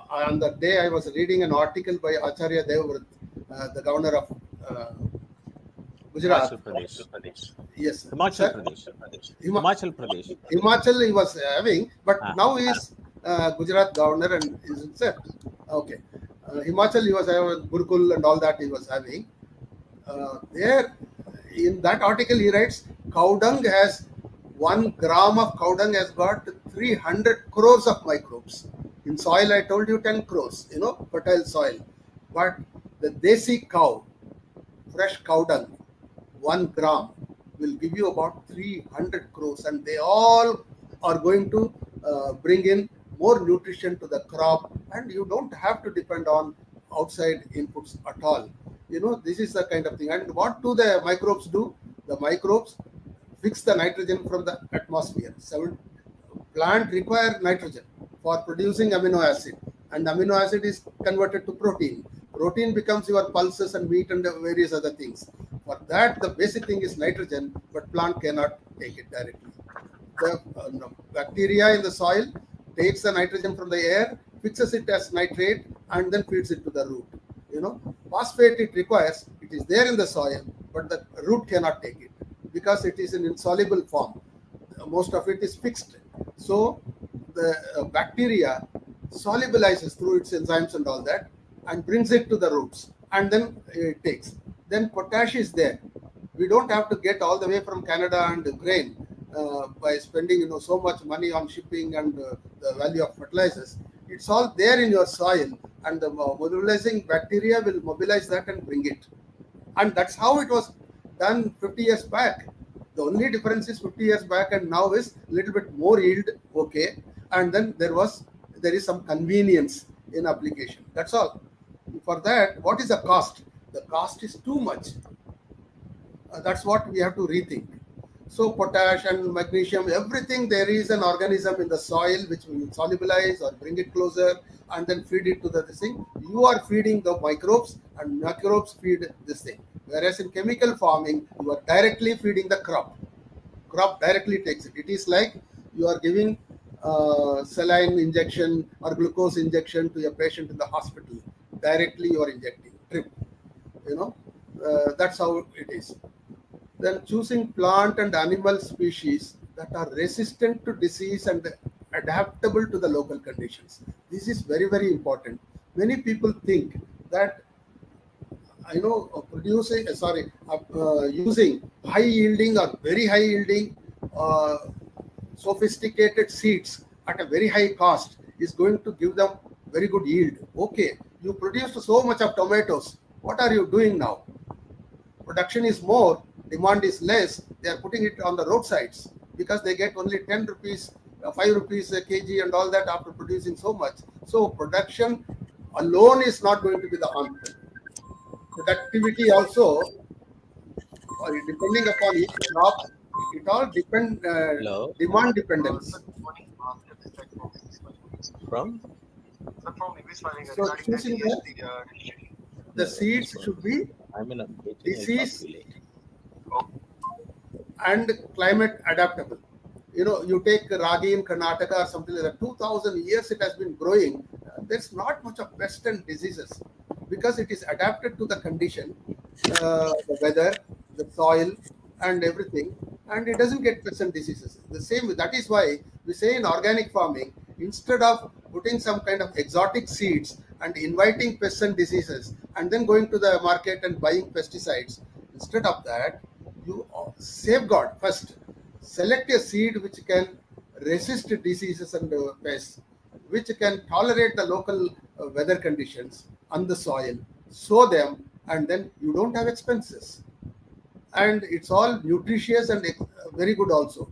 On the day I was reading an article by Acharya Devvrat, the governor of Gujarat. Himachal Pradesh. Yes, Himachal sir. Pradesh. Hima- Himachal Pradesh. Himachal he was having, but Ah. now he is Gujarat governor and is sir. Okay, Himachal he was having Gurukul and all that he was having. There, in that article he writes, cow dung has 1 gram of cow dung has got 300 crores of microbes. In soil, I told you 10 crores. Fertile soil, but the desi cow, fresh cow dung, 1 gram will give you about 300 crores, and they all are going to bring in more nutrition to the crop, and you don't have to depend on outside inputs at all. This is the kind of thing. And what do the microbes do? The microbes fix the nitrogen from the atmosphere. Plant require nitrogen for producing amino acid, and amino acid is converted to protein. Protein becomes your pulses and meat and various other things. For that, the basic thing is nitrogen, but plant cannot take it directly. The bacteria in the soil takes the nitrogen from the air, fixes it as nitrate, and then feeds it to the root. Phosphate it requires, it is there in the soil, but the root cannot take it because it is an insoluble form. Most of it is fixed. So the bacteria solubilizes through its enzymes and all that and brings it to the roots, and then it takes. Then potash is there. We don't have to get all the way from Canada and Ukraine by spending so much money on shipping and the value of fertilizers. It's all there in your soil, and the mobilizing bacteria will mobilize that and bring it. And that's how it was done 50 years back. The only difference is 50 years back and now is a little bit more yield, okay, and then there is some convenience in application. That's all. For that, what is the cost? The cost is too much. That's what we have to rethink. So potash and magnesium, everything, there is an organism in the soil which will solubilize or bring it closer and then feed it to the this thing. You are feeding the microbes and microbes feed this thing. Whereas in chemical farming, you are directly feeding the crop. Crop directly takes it. It is like you are giving saline injection or glucose injection to a patient in the hospital. Directly you are injecting. Drip. That's how it is. Then choosing plant and animal species that are resistant to disease and adaptable to the local conditions. This is very, very important. Many people think that using high yielding or very high yielding sophisticated seeds at a very high cost is going to give them very good yield. Okay, you produced so much of tomatoes. What are you doing now? Production is more, demand is less. They are putting it on the roadsides because they get only 10 rupees, 5 rupees a kg and all that after producing so much. So production alone is not going to be the answer. Productivity also, or depending upon each crop, it all Hello. demand dependence. From? So choosing the seeds should be I'm in a meeting. I'll talk disease to you later. and climate adaptable. You take ragi in Karnataka or something like that, 2000 years it has been growing. There's not much of pest and diseases because it is adapted to the condition, the weather, the soil, and everything, and it doesn't get pests and diseases. The same, that is why we say in organic farming, instead of putting some kind of exotic seeds and inviting pests and diseases and then going to the market and buying pesticides, instead of that, you safeguard first. Select a seed which can resist diseases and pests, which can tolerate the local weather conditions on the soil, sow them, and then you don't have expenses. And it's all nutritious and very good also.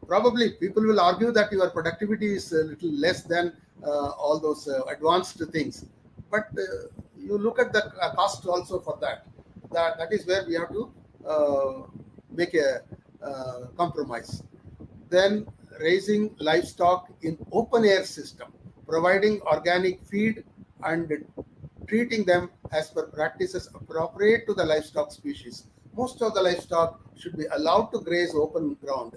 Probably people will argue that your productivity is a little less than all those advanced things. But you look at the cost also for that. That is where we have to make a compromise. Then raising livestock in open air system, providing organic feed and treating them as per practices appropriate to the livestock species. Most of the livestock should be allowed to graze open ground.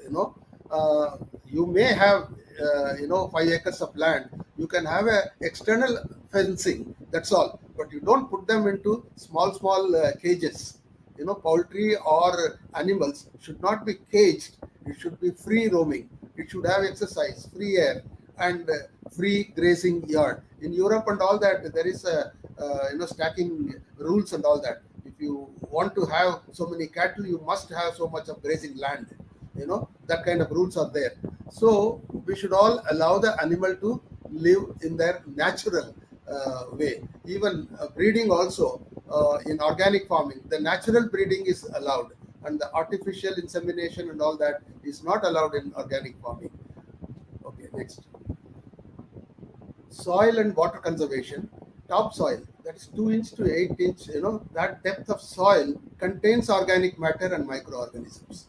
You may have 5 acres of land. You can have a external fencing. That's all. But you don't put them into small cages. Poultry or animals should not be caged. It should be free roaming. It should have exercise, free air, and free grazing yard. In Europe and all that, there is a stacking rules and all that. If you want to have so many cattle, you must have so much of grazing land. That kind of rules are there. So we should all allow the animal to live in their natural way. Even breeding also in organic farming, the natural breeding is allowed, and the artificial insemination and all that is not allowed in organic farming. Okay, next. Soil and water conservation. Topsoil, that is 2 inch to 8 inch, that depth of soil contains organic matter and microorganisms.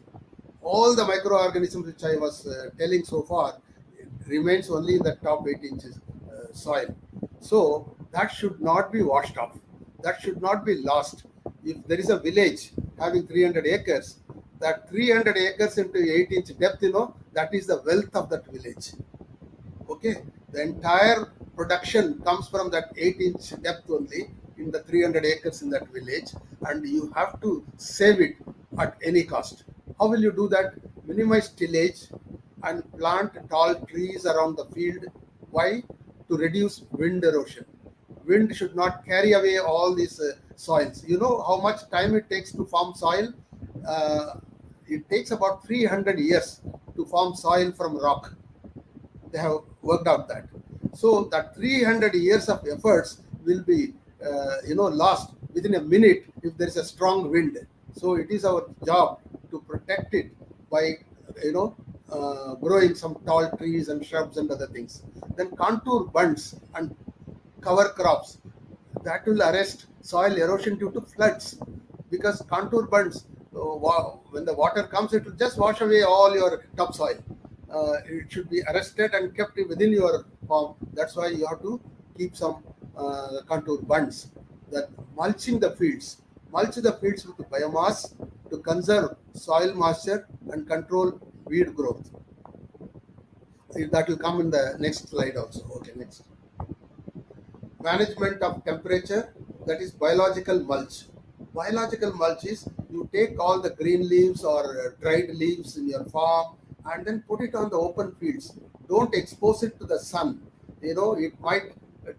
All the microorganisms which I was telling so far remains only in the top 8 inches soil. So that should not be washed off. That should not be lost. If there is a village having 300 acres, that 300 acres into 8 inch depth, that is the wealth of that village. Okay, the entire production comes from that 8 inch depth only. in the 300 acres in that village, and you have to save it at any cost. How will you do that? Minimize tillage and plant tall trees around the field. Why? To reduce wind erosion. Wind should not carry away all these soils. You know how much time it takes to form soil? Uh, it takes about 300 years to form soil from rock. They have worked out that. So that 300 years of efforts will be lost within a minute if there is a strong wind. So it is our job to protect it by growing some tall trees and shrubs and other things. Then contour bunds and cover crops, that will arrest soil erosion due to floods, because contour bunds, when the water comes, it will just wash away all your topsoil. It should be arrested and kept within your farm. That's why you have to keep some contour bunds. That mulching the fields, mulch the fields with biomass to conserve soil moisture and control weed growth. That will come in the next slide also. Okay, next. Management of temperature, that is biological mulch. Biological mulch is you take all the green leaves or dried leaves in your farm and then put it on the open fields. Don't expose it to the sun. It might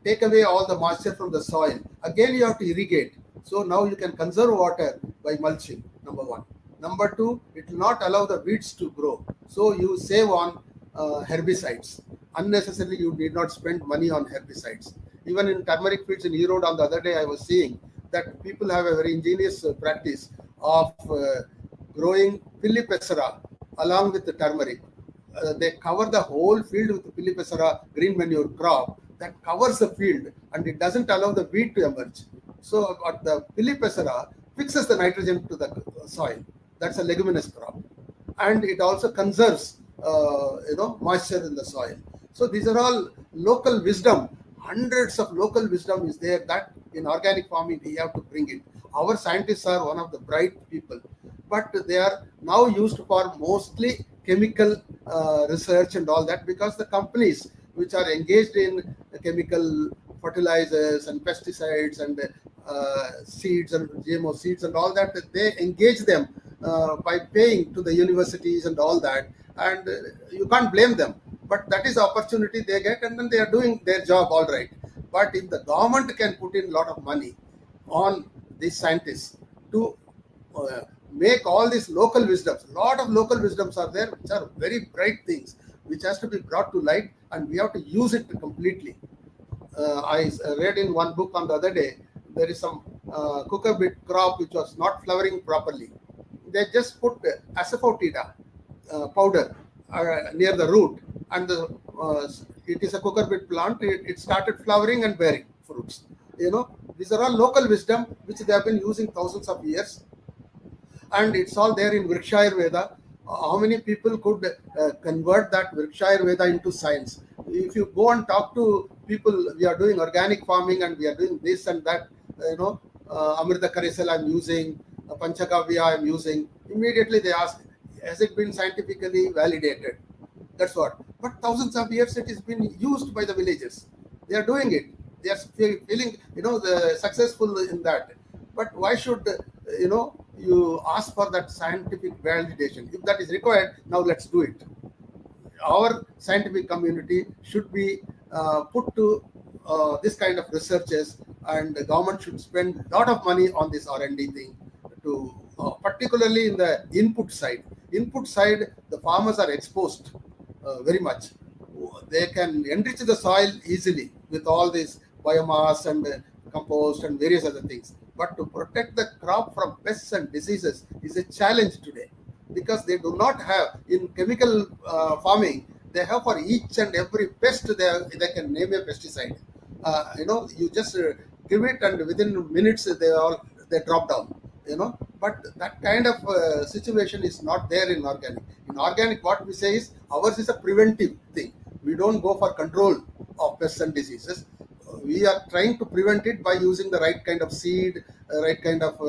take away all the moisture from the soil. Again, you have to irrigate. So now you can conserve water by mulching, number one. Number two, it will not allow the weeds to grow. So you save on herbicides. Unnecessarily, you need not spend money on herbicides. Even in turmeric fields in Erode, on the other day, I was seeing that people have a very ingenious practice of growing pilipesera along with the turmeric. They cover the whole field with pilipesera green manure crop that covers the field, and it doesn't allow the weed to emerge. So the pilipesera fixes the nitrogen to the soil. That's a leguminous crop, and it also conserves moisture in the soil. So these are all local wisdom. Hundreds of local wisdom is there that in organic farming we have to bring it. Our scientists are one of the bright people, but they are now used for mostly chemical research and all that, because the companies which are engaged in chemical fertilizers and pesticides and seeds and GMO seeds and all that, they engage them by paying to the universities and all that, and you can't blame them. But that is the opportunity they get, and then they are doing their job all right. But if the government can put in a lot of money on these scientists to make all these local wisdoms, a lot of local wisdoms are there, which are very bright things, which has to be brought to light, and we have to use it completely. I read in one book on the other day, there is some cucurbit crop which was not flowering properly. They just put asafoetida powder near the root, and it is a cucurbit plant. It started flowering and bearing fruits. These are all local wisdom which they have been using thousands of years, and it's all there in Vriksha Ayurveda. How many people could convert that Vriksha Ayurveda into science? If you go and talk to people, we are doing organic farming and we are doing this and that, Amrita Karisal I'm using, Panchagavya I'm using, immediately they ask, has it been scientifically validated? That's what. But thousands of years it has been used by the villagers. They are doing it. They are feeling, successful in that. But why should, you ask for that scientific validation? If that is required, now let's do it. Our scientific community should be put to this kind of researches, and the government should spend a lot of money on this R&D thing, to particularly in the input side. Input side, the farmers are exposed very much. They can enrich the soil easily with all this biomass and compost and various other things. But to protect the crop from pests and diseases is a challenge today, because they do not have, in chemical farming, they have for each and every pest, they can name a pesticide. You just give it, and within minutes they drop down. But that kind of situation is not there in organic. In organic, what we say is ours is a preventive thing. We don't go for control of pests and diseases. We are trying to prevent it by using the right kind of seed, right kind of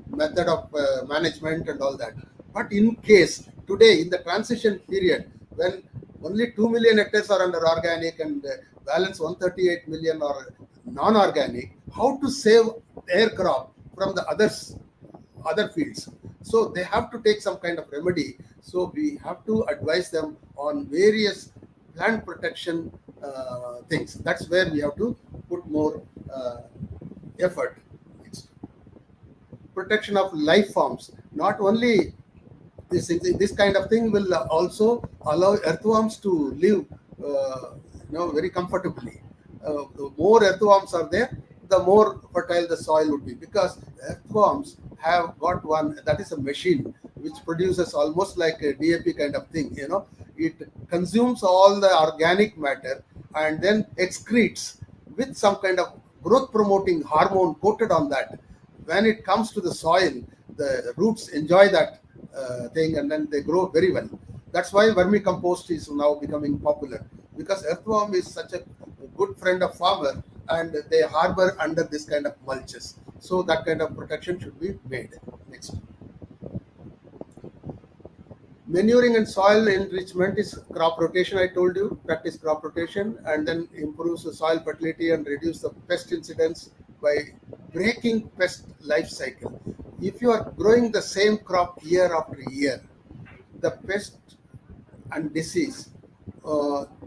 method of management and all that. But in case today, in the transition period, when Only 2 million hectares are under organic, and balance 138 million are non-organic. How to save their crop from the other fields? So they have to take some kind of remedy. So we have to advise them on various plant protection things. That's where we have to put more effort. Next, protection of life forms. Not only this kind of thing will also allow earthworms to live very comfortably. The more earthworms are there, the more fertile the soil would be, because earthworms have got one, that is a machine which produces almost like a DAP kind of thing. It consumes all the organic matter and then excretes with some kind of growth promoting hormone coated on that. When it comes to the soil, the roots enjoy that thing, and then they grow very well. That's why vermicompost is now becoming popular, because earthworm is such a good friend of farmer, and they harbor under this kind of mulches. So that kind of protection should be made. Next. Manuring and soil enrichment is crop rotation. I told you, practice crop rotation, and then improves the soil fertility and reduce the pest incidence by breaking pest life cycle. If you are growing the same crop year after year, the pest and disease,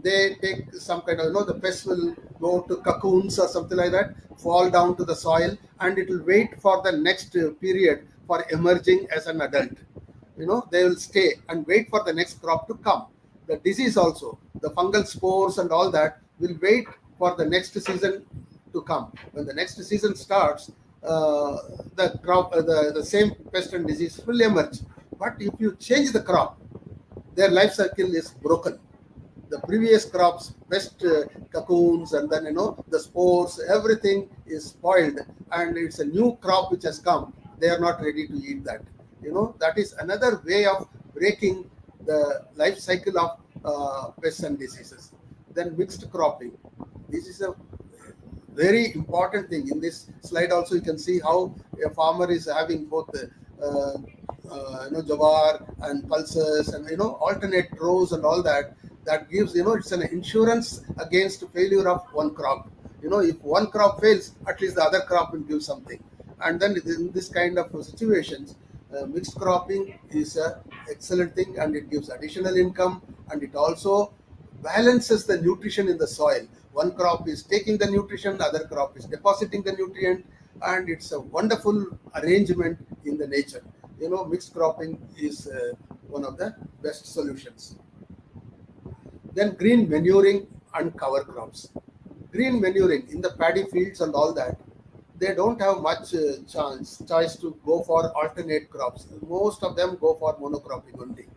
they take some kind of, the pest will go to cocoons or something like that, fall down to the soil, and it will wait for the next period for emerging as an adult. They will stay and wait for the next crop to come. The disease also, the fungal spores and all that, will wait for the next season to come. When the next season starts, the crop, the same pest and disease will emerge. But if you change the crop, their life cycle is broken. The previous crops, pest, cocoons, and then the spores, everything is spoiled, and it's a new crop which has come. They are not ready to eat that. That is another way of breaking the life cycle of pests and diseases. Then mixed cropping. This is a very important thing. In this slide also you can see how a farmer is having both jawar and pulses, and alternate rows and all that. That gives, it's an insurance against failure of one crop. If one crop fails, at least the other crop will give something. And then in this kind of situations, mixed cropping is an excellent thing, and it gives additional income, and it also balances the nutrition in the soil. One crop is taking the nutrition, the other crop is depositing the nutrient, and it's a wonderful arrangement in the nature. Mixed cropping is one of the best solutions. Then green manuring and cover crops. Green manuring in the paddy fields and all that, they don't have much choice to go for alternate crops. Most of them go for monocropping only,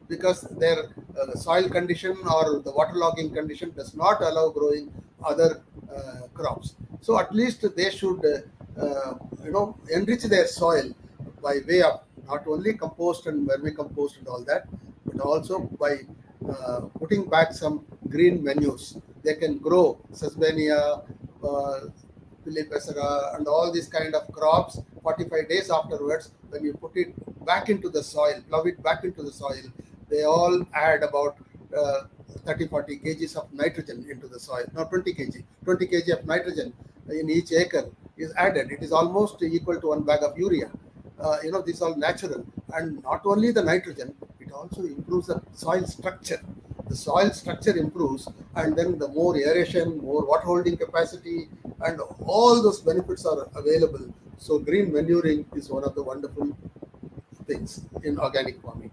because their soil condition or the waterlogging condition does not allow growing other crops. So at least they should enrich their soil by way of not only compost and vermicompost and all that, but also by putting back some green manures. They can grow Sesbania, Filipesera, and all these kind of crops. 45 days afterwards, when you put it back into the soil, plow it back into the soil, they all add about 30-40 kgs of nitrogen into the soil. Now 20 kg of nitrogen in each acre is added. It is almost equal to one bag of urea. These are natural, and not only the nitrogen, it also improves the soil structure. The soil structure improves, and then the more aeration, more water holding capacity, and all those benefits are available. So green manuring is one of the wonderful things in organic farming.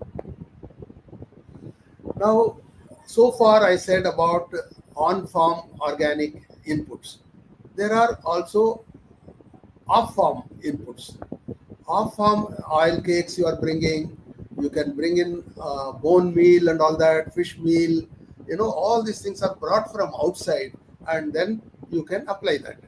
Now, so far I said about on-farm organic inputs. There are also off-farm inputs. Off-farm oil cakes you are bringing. You can bring in bone meal and all that, fish meal. All these things are brought from outside, and then you can apply that.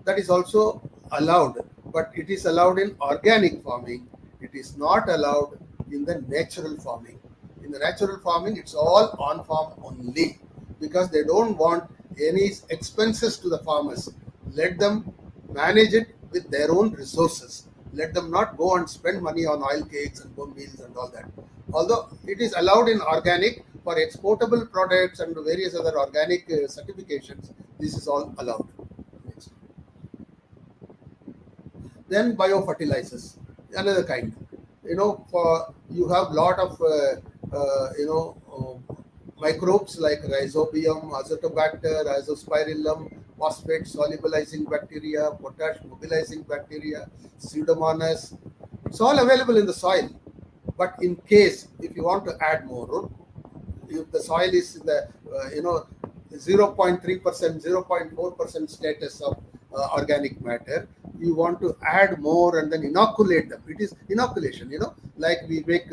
That is also allowed, but it is allowed in organic farming. It is not allowed in the natural farming. In the natural farming, it's all on-farm only, because they don't want any expenses to the farmers. Let them manage it with their own resources. Let them not go and spend money on oil cakes and bone meals and all that. Although it is allowed in organic for for exportable products and various other organic certifications, this is all allowed. Next. Then biofertilizers, another kind. For you have lot of microbes like rhizobium, azotobacter, azospirillum, phosphate solubilizing bacteria, potash mobilizing bacteria, pseudomonas. It's all available in the soil. But in case if you want to add more, if the soil is in the 0.3%, 0.4% status of organic matter, you want to add more and then inoculate them. It is inoculation, like we make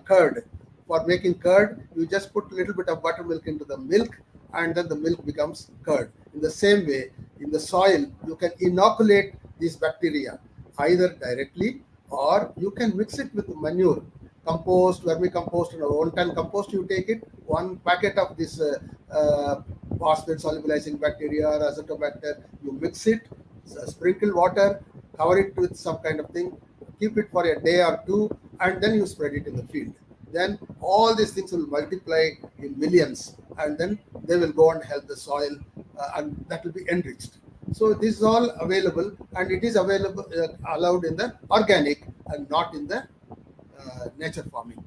curd. For making curd, you just put a little bit of buttermilk into the milk and then the milk becomes curd. In the same way, in the soil, you can inoculate these bacteria either directly or you can mix it with manure, compost, vermicompost, 1 ton compost. You take it, 1 packet of this phosphate solubilizing bacteria or azotobacter, you mix it, sprinkle water, cover it with some kind of thing, keep it for a day or two, and then you spread it in the field. Then all these things will multiply in millions, and then they will go and help the soil, and that will be enriched. So this is all available, and it is available allowed in the organic and not in the natural farming.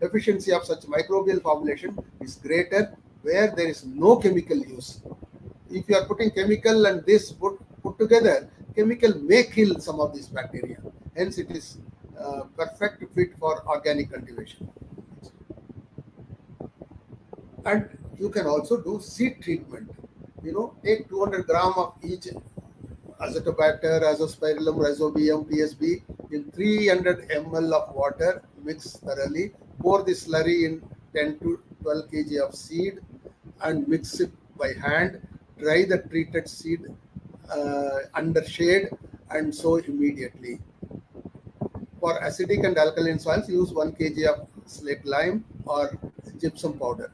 Efficiency of such microbial formulation is greater where there is no chemical use. If you are putting chemical and this put together, chemical may kill some of these bacteria. Hence, it is perfect fit for organic cultivation. And you can also do seed treatment. Take 200 gram of each azotobacter, azospirillum, rhizobium, PSB in 300 ml of water, mix thoroughly, pour the slurry in 10 to 12 kg of seed and mix it by hand, dry the treated seed under shade and sow immediately. For acidic and alkaline soils, use 1 kg of slaked lime or gypsum powder.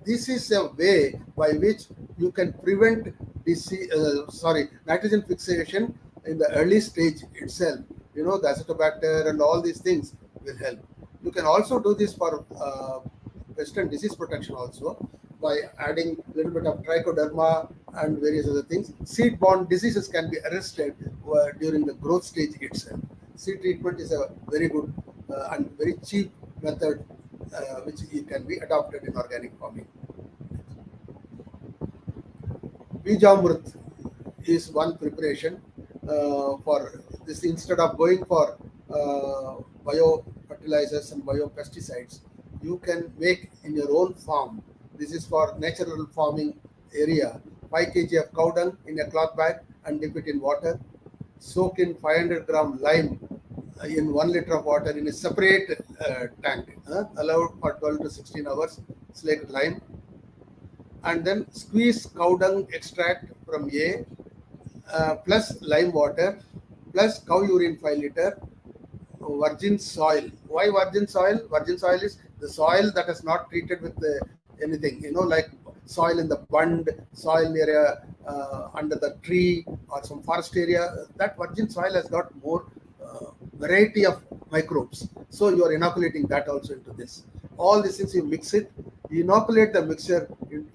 This is a way by which you can prevent nitrogen fixation in the early stage itself. The azotobacter and all these things will help. You can also do this for pest and disease protection also by adding a little bit of trichoderma and various other things. Seed-borne diseases can be arrested during the growth stage itself. Seed treatment is a very good and very cheap method which can be adopted in organic farming. Bijamrit is one preparation for this. Instead of going for biofertilizers and biopesticides, you can make in your own farm. This is for natural farming area. 5 kg of cow dung in a cloth bag and dip it in water. Soak in 500 gram lime in 1 liter of water in a separate tank. Allowed for 12 to 16 hours. Slaked lime. And then squeeze cow dung extract from A plus lime water plus cow urine 5 liter. Virgin soil. Why virgin soil? Virgin soil is the soil that is not treated with anything, like soil in the bund, soil near under the tree or some forest area. That virgin soil has got more variety of microbes. So you are inoculating that also into this. All these things you mix it, inoculate the mixture in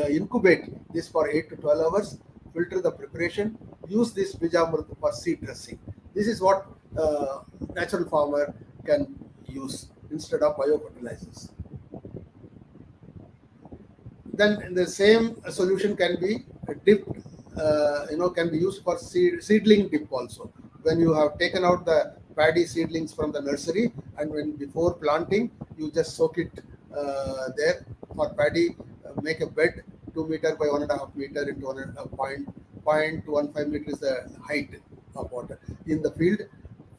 incubate this for 8 to 12 hours, filter the preparation, use this Bijamrit for seed dressing. This is what natural farmer can use instead of biofertilizers. Then the same solution can be dipped, can be used for seedling dip also. When you have taken out the paddy seedlings from the nursery and when before planting, you just soak it there. For paddy, make a bed 2 meter by 1.5 meter into 0.15 meter is the height of water. In the field,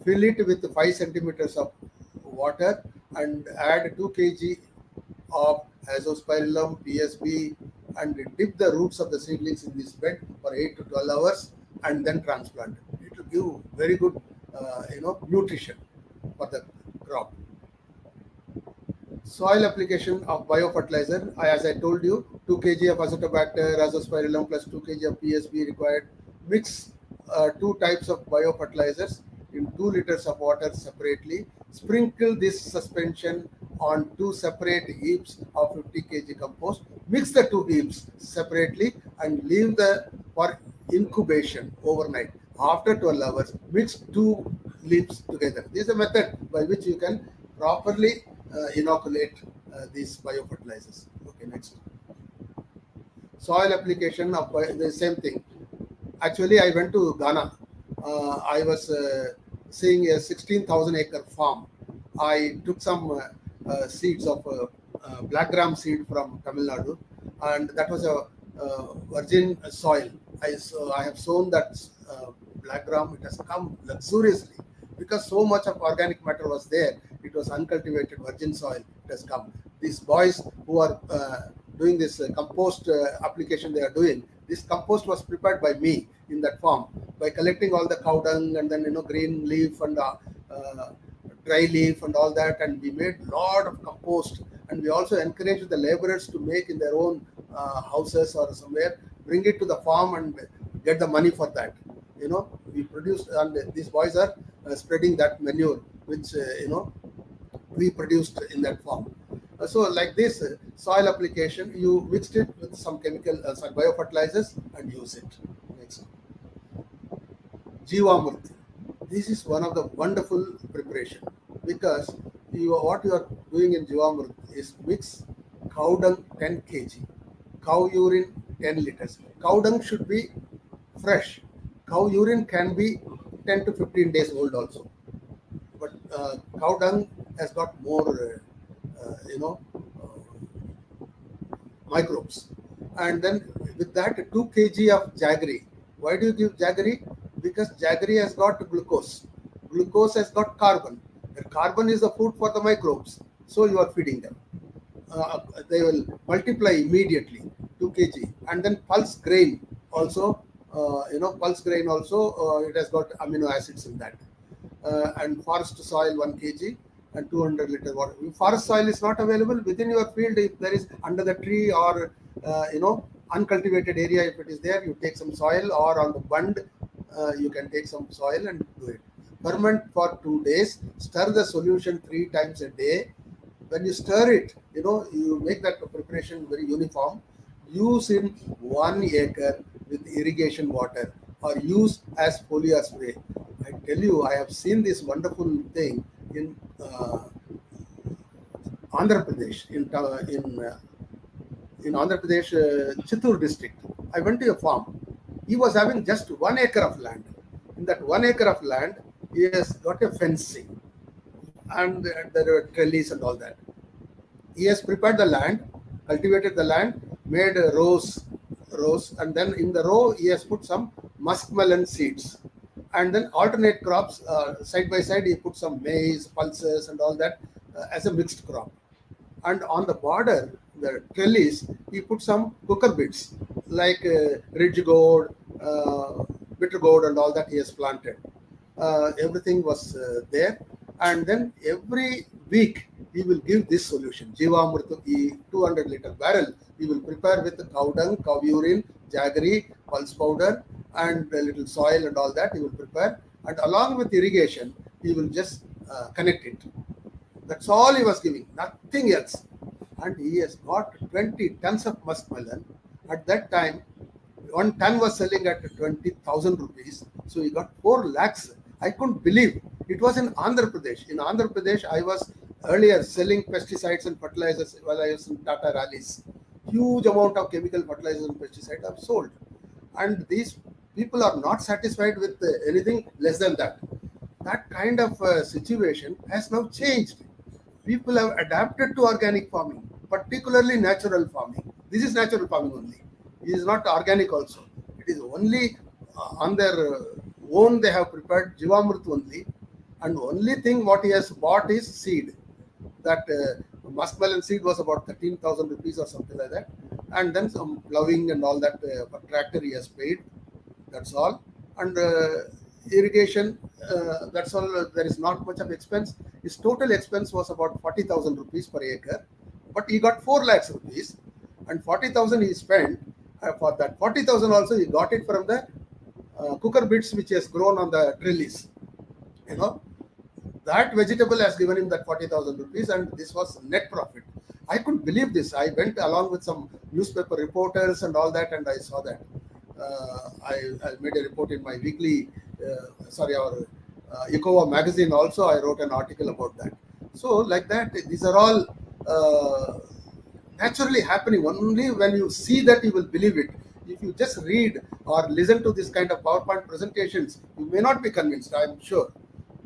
fill it with 5 centimeters of water and add 2 kg of azospirillum, PSB, and dip the roots of the seedlings in this bed for 8 to 12 hours and then transplant. It will give very good, nutrition for the crop. Soil application of biofertilizer, as I told you, 2 kg of azotobacter, azospirillum plus 2 kg of PSB required. Mix 2 types of biofertilizers in 2 liters of water separately. Sprinkle this suspension on 2 separate heaps of 50 kg compost. Mix the 2 heaps separately and leave the for incubation overnight. After 12 hours, mix 2 leaves together. This is a method by which you can properly inoculate these biofertilizers. Okay, next. Soil application of the same thing. Actually, I went to Ghana. I was seeing a 16,000 acre farm. I took some seeds of black gram seed from Tamil Nadu, and that was a virgin soil. I have sown that black gram. It has come luxuriously because so much of organic matter was there. It was uncultivated virgin soil. It has come. These boys who are doing this compost application, they are doing this compost was prepared by me in that farm by collecting all the cow dung and then green leaf and dry leaf and all that, and we made lot of compost. And we also encouraged the laborers to make in their own houses or somewhere, bring it to the farm and get the money for that. We produced, and these boys are spreading that manure which we produced in that farm. So like this soil application, you mixed it with some chemical, some biofertilizers and use it. Next. Jivamrit. This is one of the wonderful preparation because what you are doing in Jivamrit is mix cow dung 10 kg, cow urine 10 liters. Cow dung should be fresh. Cow urine can be 10 to 15 days old also. But cow dung has got more, microbes. And then with that, 2 kg of jaggery. Why do you give jaggery? Because jaggery has got glucose. Glucose has got carbon. The carbon is the food for the microbes. So you are feeding them. They will multiply immediately, 2 kg. And then pulse grain also, pulse grain also, it has got amino acids in that. And forest soil 1 kg and 200 liter water. If forest soil is not available within your field, if there is under the tree or uncultivated area, if it is there, you take some soil, or on the bund you can take some soil and do it. Ferment for 2 days. Stir the solution 3 times a day. When you stir it, you make that preparation very uniform. Use in 1 acre with irrigation water, or use as foliar spray. I tell you, I have seen this wonderful thing in Andhra Pradesh, in Andhra Pradesh, Chittoor district. I went to a farm. He was having just 1 acre of land. In that 1 acre of land, he has got a fencing, and there are trellis and all that. He has prepared the land, cultivated the land, made rows, and then in the row he has put some muskmelon seeds. And then alternate crops, side by side, he put some maize, pulses and all that as a mixed crop. And on the border, the trellis, he put some cooker bits like ridge gourd, bitter gourd and all that he has planted. Everything was there. And then every week he will give this solution, Jivamrit, 200 liter barrel. He will prepare with cow dung, cow urine, jaggery, pulse powder, and a little soil and all that he will prepare. And along with irrigation, he will just connect it. That's all he was giving, nothing else. And he has got 20 tons of muskmelon. At that time, 1 ton was selling at 20,000 rupees. So he got 4 lakhs. I couldn't believe. It was in Andhra Pradesh. In Andhra Pradesh, I was earlier selling pesticides and fertilizers while I was in Tata rallies. Huge amount of chemical fertilizers and pesticides I've sold. And these people are not satisfied with anything less than that. That kind of situation has now changed. People have adapted to organic farming, particularly natural farming. This is natural farming only. It is not organic also. It is only on their own they have prepared Jivamrit only. And only thing what he has bought is seed. That muskmelon seed was about 13,000 rupees or something like that. And then some ploughing and all that for tractor he has paid. That's all. And irrigation, that's all. There is not much of expense. His total expense was about 40,000 rupees per acre. But he got 4 lakhs rupees. And 40,000 he spent. For that 40,000 also he got it from the cooker bits which has grown on the trellis. that vegetable has given him that 40,000 rupees, and this was net profit. I couldn't believe this. I went along with some newspaper reporters and all that, and I saw that. I made a report in my weekly, our ECOWA magazine also. I wrote an article about that. So, like that, these are all naturally happening. Only when you see that you will believe it. If you just read or listen to this kind of PowerPoint presentations, you may not be convinced, I'm sure.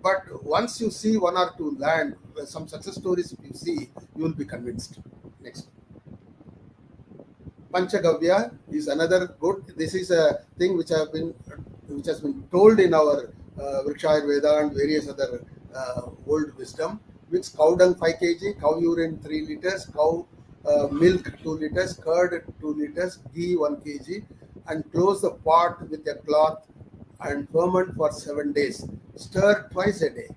But once you see one or two land, some success stories, if you see, you will be convinced. Next. Panchagavya is another good. This is a thing which has been told in our Vriksha Ayurveda and various other old wisdom. Mix cow dung 5 kg, cow urine 3 liters, cow milk 2 liters, curd 2 liters, ghee 1 kg, and close the pot with a cloth and ferment for 7 days. Stir twice a day.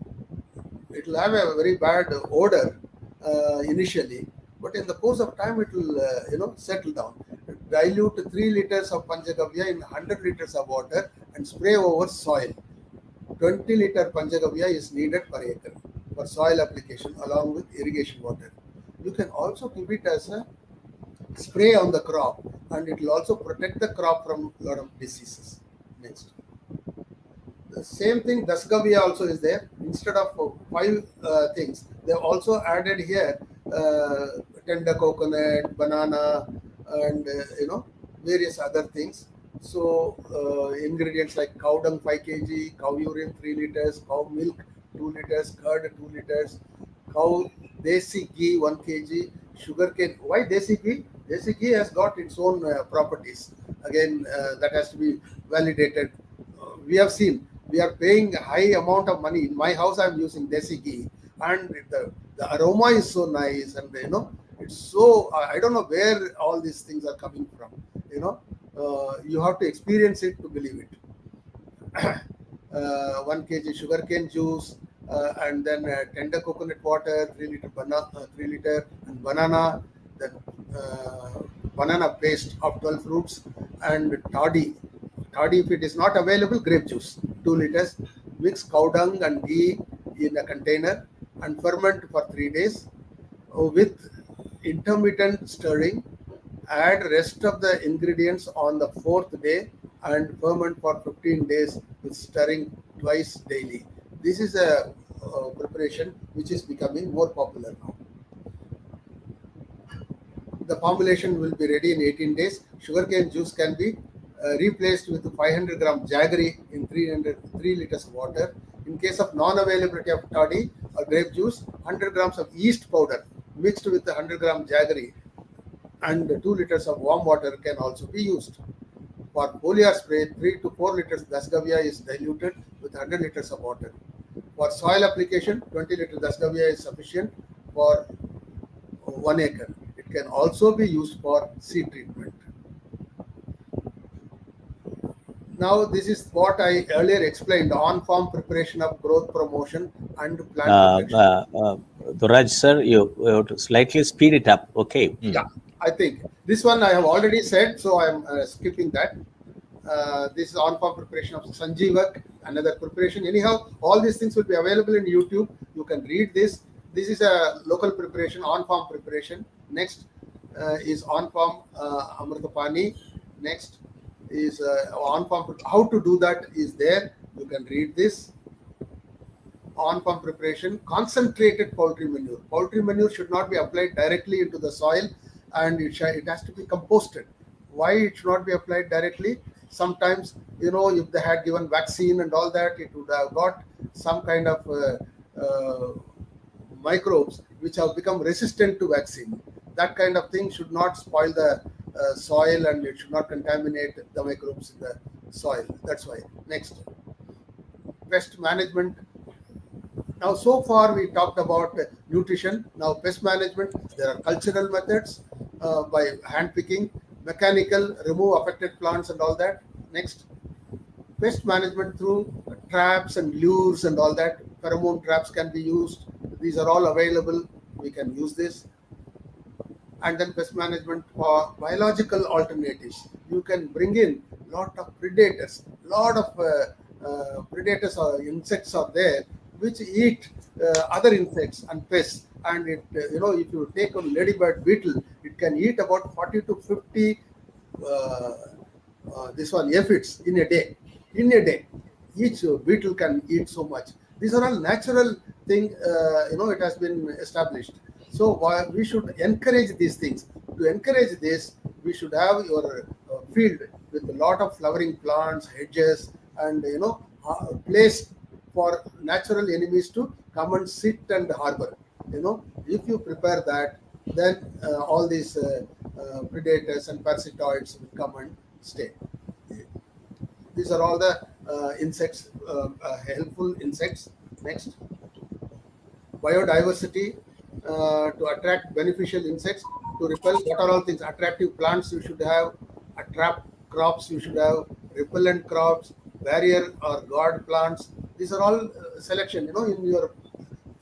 It will have a very bad odor initially, but in the course of time it will settle down. Dilute 3 liters of Panchagavya in 100 liters of water and spray over soil. 20 liter Panchagavya is needed per acre for soil application along with irrigation water. You can also give it as a spray on the crop, and it will also protect the crop from a lot of diseases. Next. The same thing, Dasgavya also is there. Instead of 5 things, they have also added here tender coconut, banana, and various other things. So ingredients like cow dung 5 kg, cow urine 3 liters, cow milk 2 liters, curd 2 liters, cow desi ghee 1 kg, sugarcane. Why desi ghee? Desi ghee has got its own properties. Again, that has to be validated. We have seen, we are paying a high amount of money. In my house, I am using desi ghee, and the aroma is so nice, and it's so, I don't know where all these things are coming from. You have to experience it to believe it. 1 kg sugarcane juice, and then tender coconut water, 3 liter, and banana, then banana paste of 12 fruits, and toddy. Toddy, if it is not available, grape juice, 2 liters. Mix cow dung and ghee in a container and ferment for 3 days with intermittent stirring. Add rest of the ingredients on the 4th day and ferment for 15 days with stirring twice daily. This is a preparation which is becoming more popular now. The formulation will be ready in 18 days. Sugarcane juice can be replaced with 500 gram jaggery in 3 liters of water. In case of non-availability of toddy or grape juice, 100 grams of yeast powder mixed with 100 gram jaggery and 2 liters of warm water can also be used. For foliar spray, 3 to 4 liters Dasgavya is diluted with 100 liters of water. For soil application, 20 liters Dasgavya is sufficient for 1 acre. It can also be used for seed treatment. Now, this is what I earlier explained, on-farm preparation of growth promotion and plant protection. Duraj sir, you have to slightly speed it up. Okay. Yeah, I think this one I have already said, so I am skipping that. This is on-farm preparation of Sanjeevak, another preparation. Anyhow, all these things will be available in YouTube. You can read this. This is a local preparation, on-farm preparation. Next is on-farm Amritapani. Next is on-farm. How to do that is there. You can read this. On-farm preparation, concentrated poultry manure. Poultry manure should not be applied directly into the soil, and it has to be composted. Why it should not be applied directly? Sometimes, if they had given vaccine and all that, it would have got some kind of microbes which have become resistant to vaccine. That kind of thing should not spoil the soil, and it should not contaminate the microbes in the soil. That's why. Next, pest management. Now, so far we talked about nutrition. Now, pest management, there are cultural methods by hand picking, mechanical, remove affected plants and all that. Next, pest management through traps and lures and all that. Pheromone traps can be used. These are all available. We can use this. And then pest management for biological alternatives. You can bring in lot of predators. Lot of predators or insects are there. which eat other insects and pests. And it, if you take a ladybird beetle, it can eat about 40 to 50 uh, this one aphids in a day. In a day, each beetle can eat so much. These are all natural thing. It has been established. So we should encourage these things. To encourage this, we should have your field with a lot of flowering plants, hedges, and place for natural enemies to come and sit and harbor. If you prepare that, then all these predators and parasitoids will come and stay. These are all the insects, helpful insects. Next, biodiversity to attract beneficial insects, to repel. What are all things? Attractive plants you should have, attract crops you should have, repellent crops, barrier or guard plants. These are all selection. In your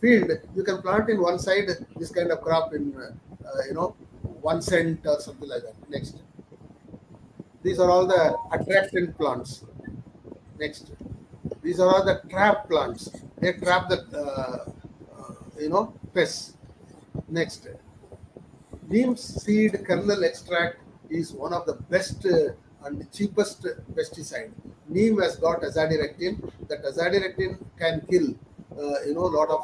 field, you can plant in one side this kind of crop in, 1 cent or something like that. Next, these are all the attractant plants. Next, these are all the trap plants. They trap the pests. Next, neem seed kernel extract is one of the best and cheapest pesticide. Neem has got azadirachtin. That azadirachtin can kill a lot of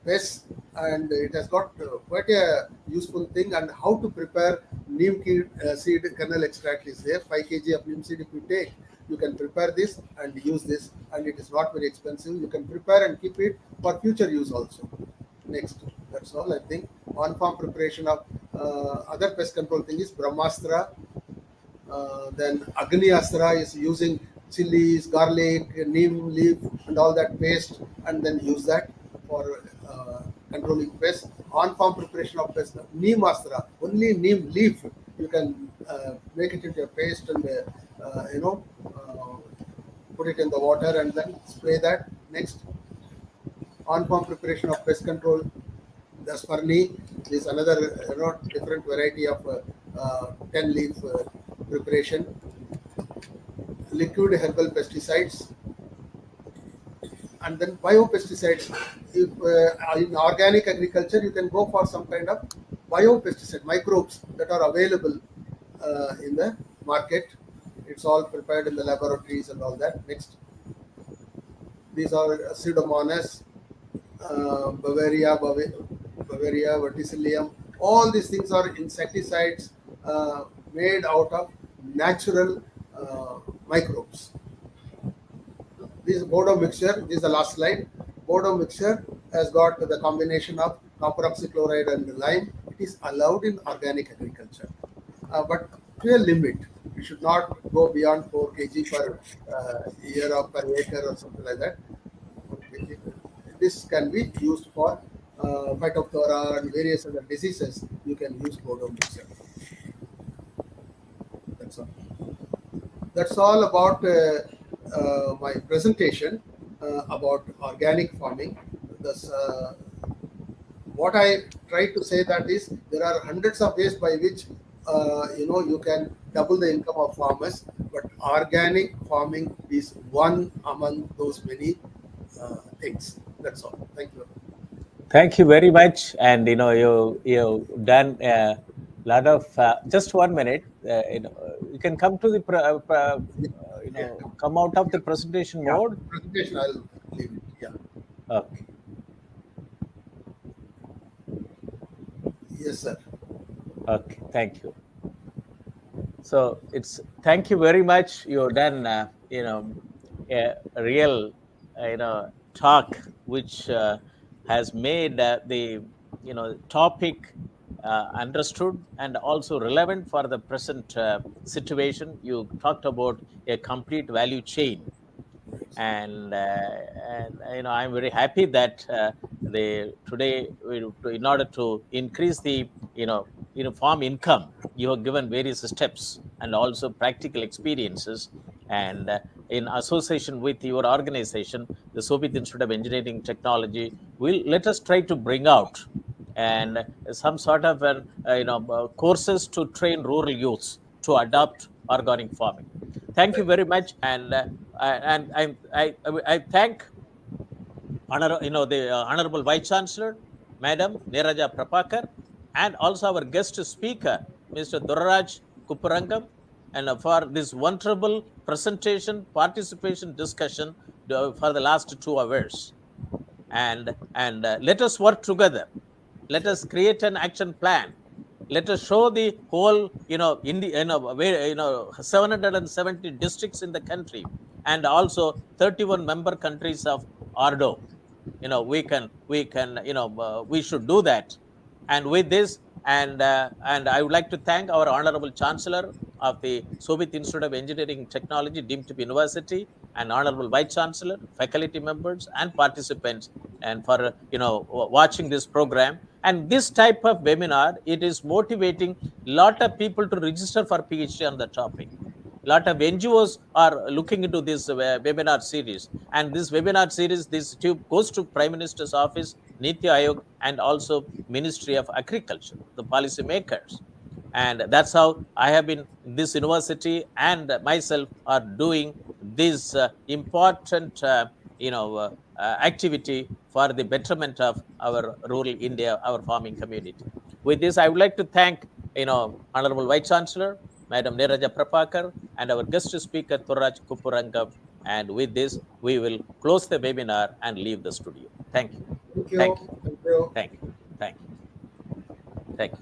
pests, and it has got quite a useful thing. And how to prepare neem seed kernel extract is there. 5 kg of neem seed if you take, you can prepare this and use this, and it is not very expensive. You can prepare and keep it for future use also. Next, that's all I think. On farm preparation of other pest control thing is Brahmastra. Then Agni Astra is using chilies, garlic, neem leaf, and all that paste, and then use that for controlling pests. On farm preparation of pests, Neem Astra, only neem leaf you can make it into a paste and put it in the water and then spray that. Next, on farm preparation of pest control, the Sperni is another different variety of 10 leaf preparation. Liquid herbal pesticides, and then biopesticides. If in organic agriculture, you can go for some kind of biopesticide microbes that are available in the market. It's all prepared in the laboratories and all that. Next, these are Pseudomonas, Bavaria, Verticillium. All these things are insecticides made out of natural microbes. This Bodo mixture, this is the last slide. Bodo mixture has got the combination of copper oxychloride and lime. It is allowed in organic agriculture, but to a limit. You should not go beyond 4 kg per year or per acre or something like that. This can be used for phytophthora and various other diseases. You can use Bodo mixture. That's all. That's all about my presentation about organic farming. Thus, what I try to say that is there are hundreds of ways by which you can double the income of farmers, but organic farming is one among those many things. That's all. Thank you. Thank you very much. And you've done a lot of. Just 1 minute. You can come to the come out of the presentation Yeah, mode. presentation I'll leave it. Yeah. Okay. Yes, sir. Okay. Thank you. So thank you very much. You've done a real talk which has made the topic understood and also relevant for the present situation. You talked about a complete value chain, and I'm very happy that today in order to increase the farm income, you have given various steps and also practical experiences, and in association with your organization, the Soviet Institute of Engineering Technology, will let us try to bring out and some sort of courses to train rural youths to adopt organic farming. Thank you very much, and I thank the Honorable Vice Chancellor, Madam Neeraja Prabhakar, and also our guest speaker, Mr. Durraj Kupurangam, and for this wonderful presentation, participation, discussion for the last 2 hours. And let us work together. Let us create an action plan. Let us show the whole, India, 770 districts in the country, and also 31 member countries of ORDO. We should do that. And with this, and I would like to thank our honorable chancellor of the Soviet Institute of Engineering and Technology, deemed to be university, and honorable vice chancellor, faculty members, and participants, and for watching this program. And this type of webinar, it is motivating a lot of people to register for PhD on the topic. A lot of NGOs are looking into this webinar series. And this webinar series, this tube goes to Prime Minister's office, Niti Aayog, and also Ministry of Agriculture, the policy makers. And that's how I have been, this university and myself are doing this important activity for the betterment of our rural India, our farming community. With this, I would like to thank Honorable Vice Chancellor, Madam Neeraja Prabhakar, and our guest speaker, Thurraj Kupurangam. And with this, we will close the webinar and leave the studio. Thank you. Thank you. Thank you. Thank you. Thank you. Thank you. Thank you.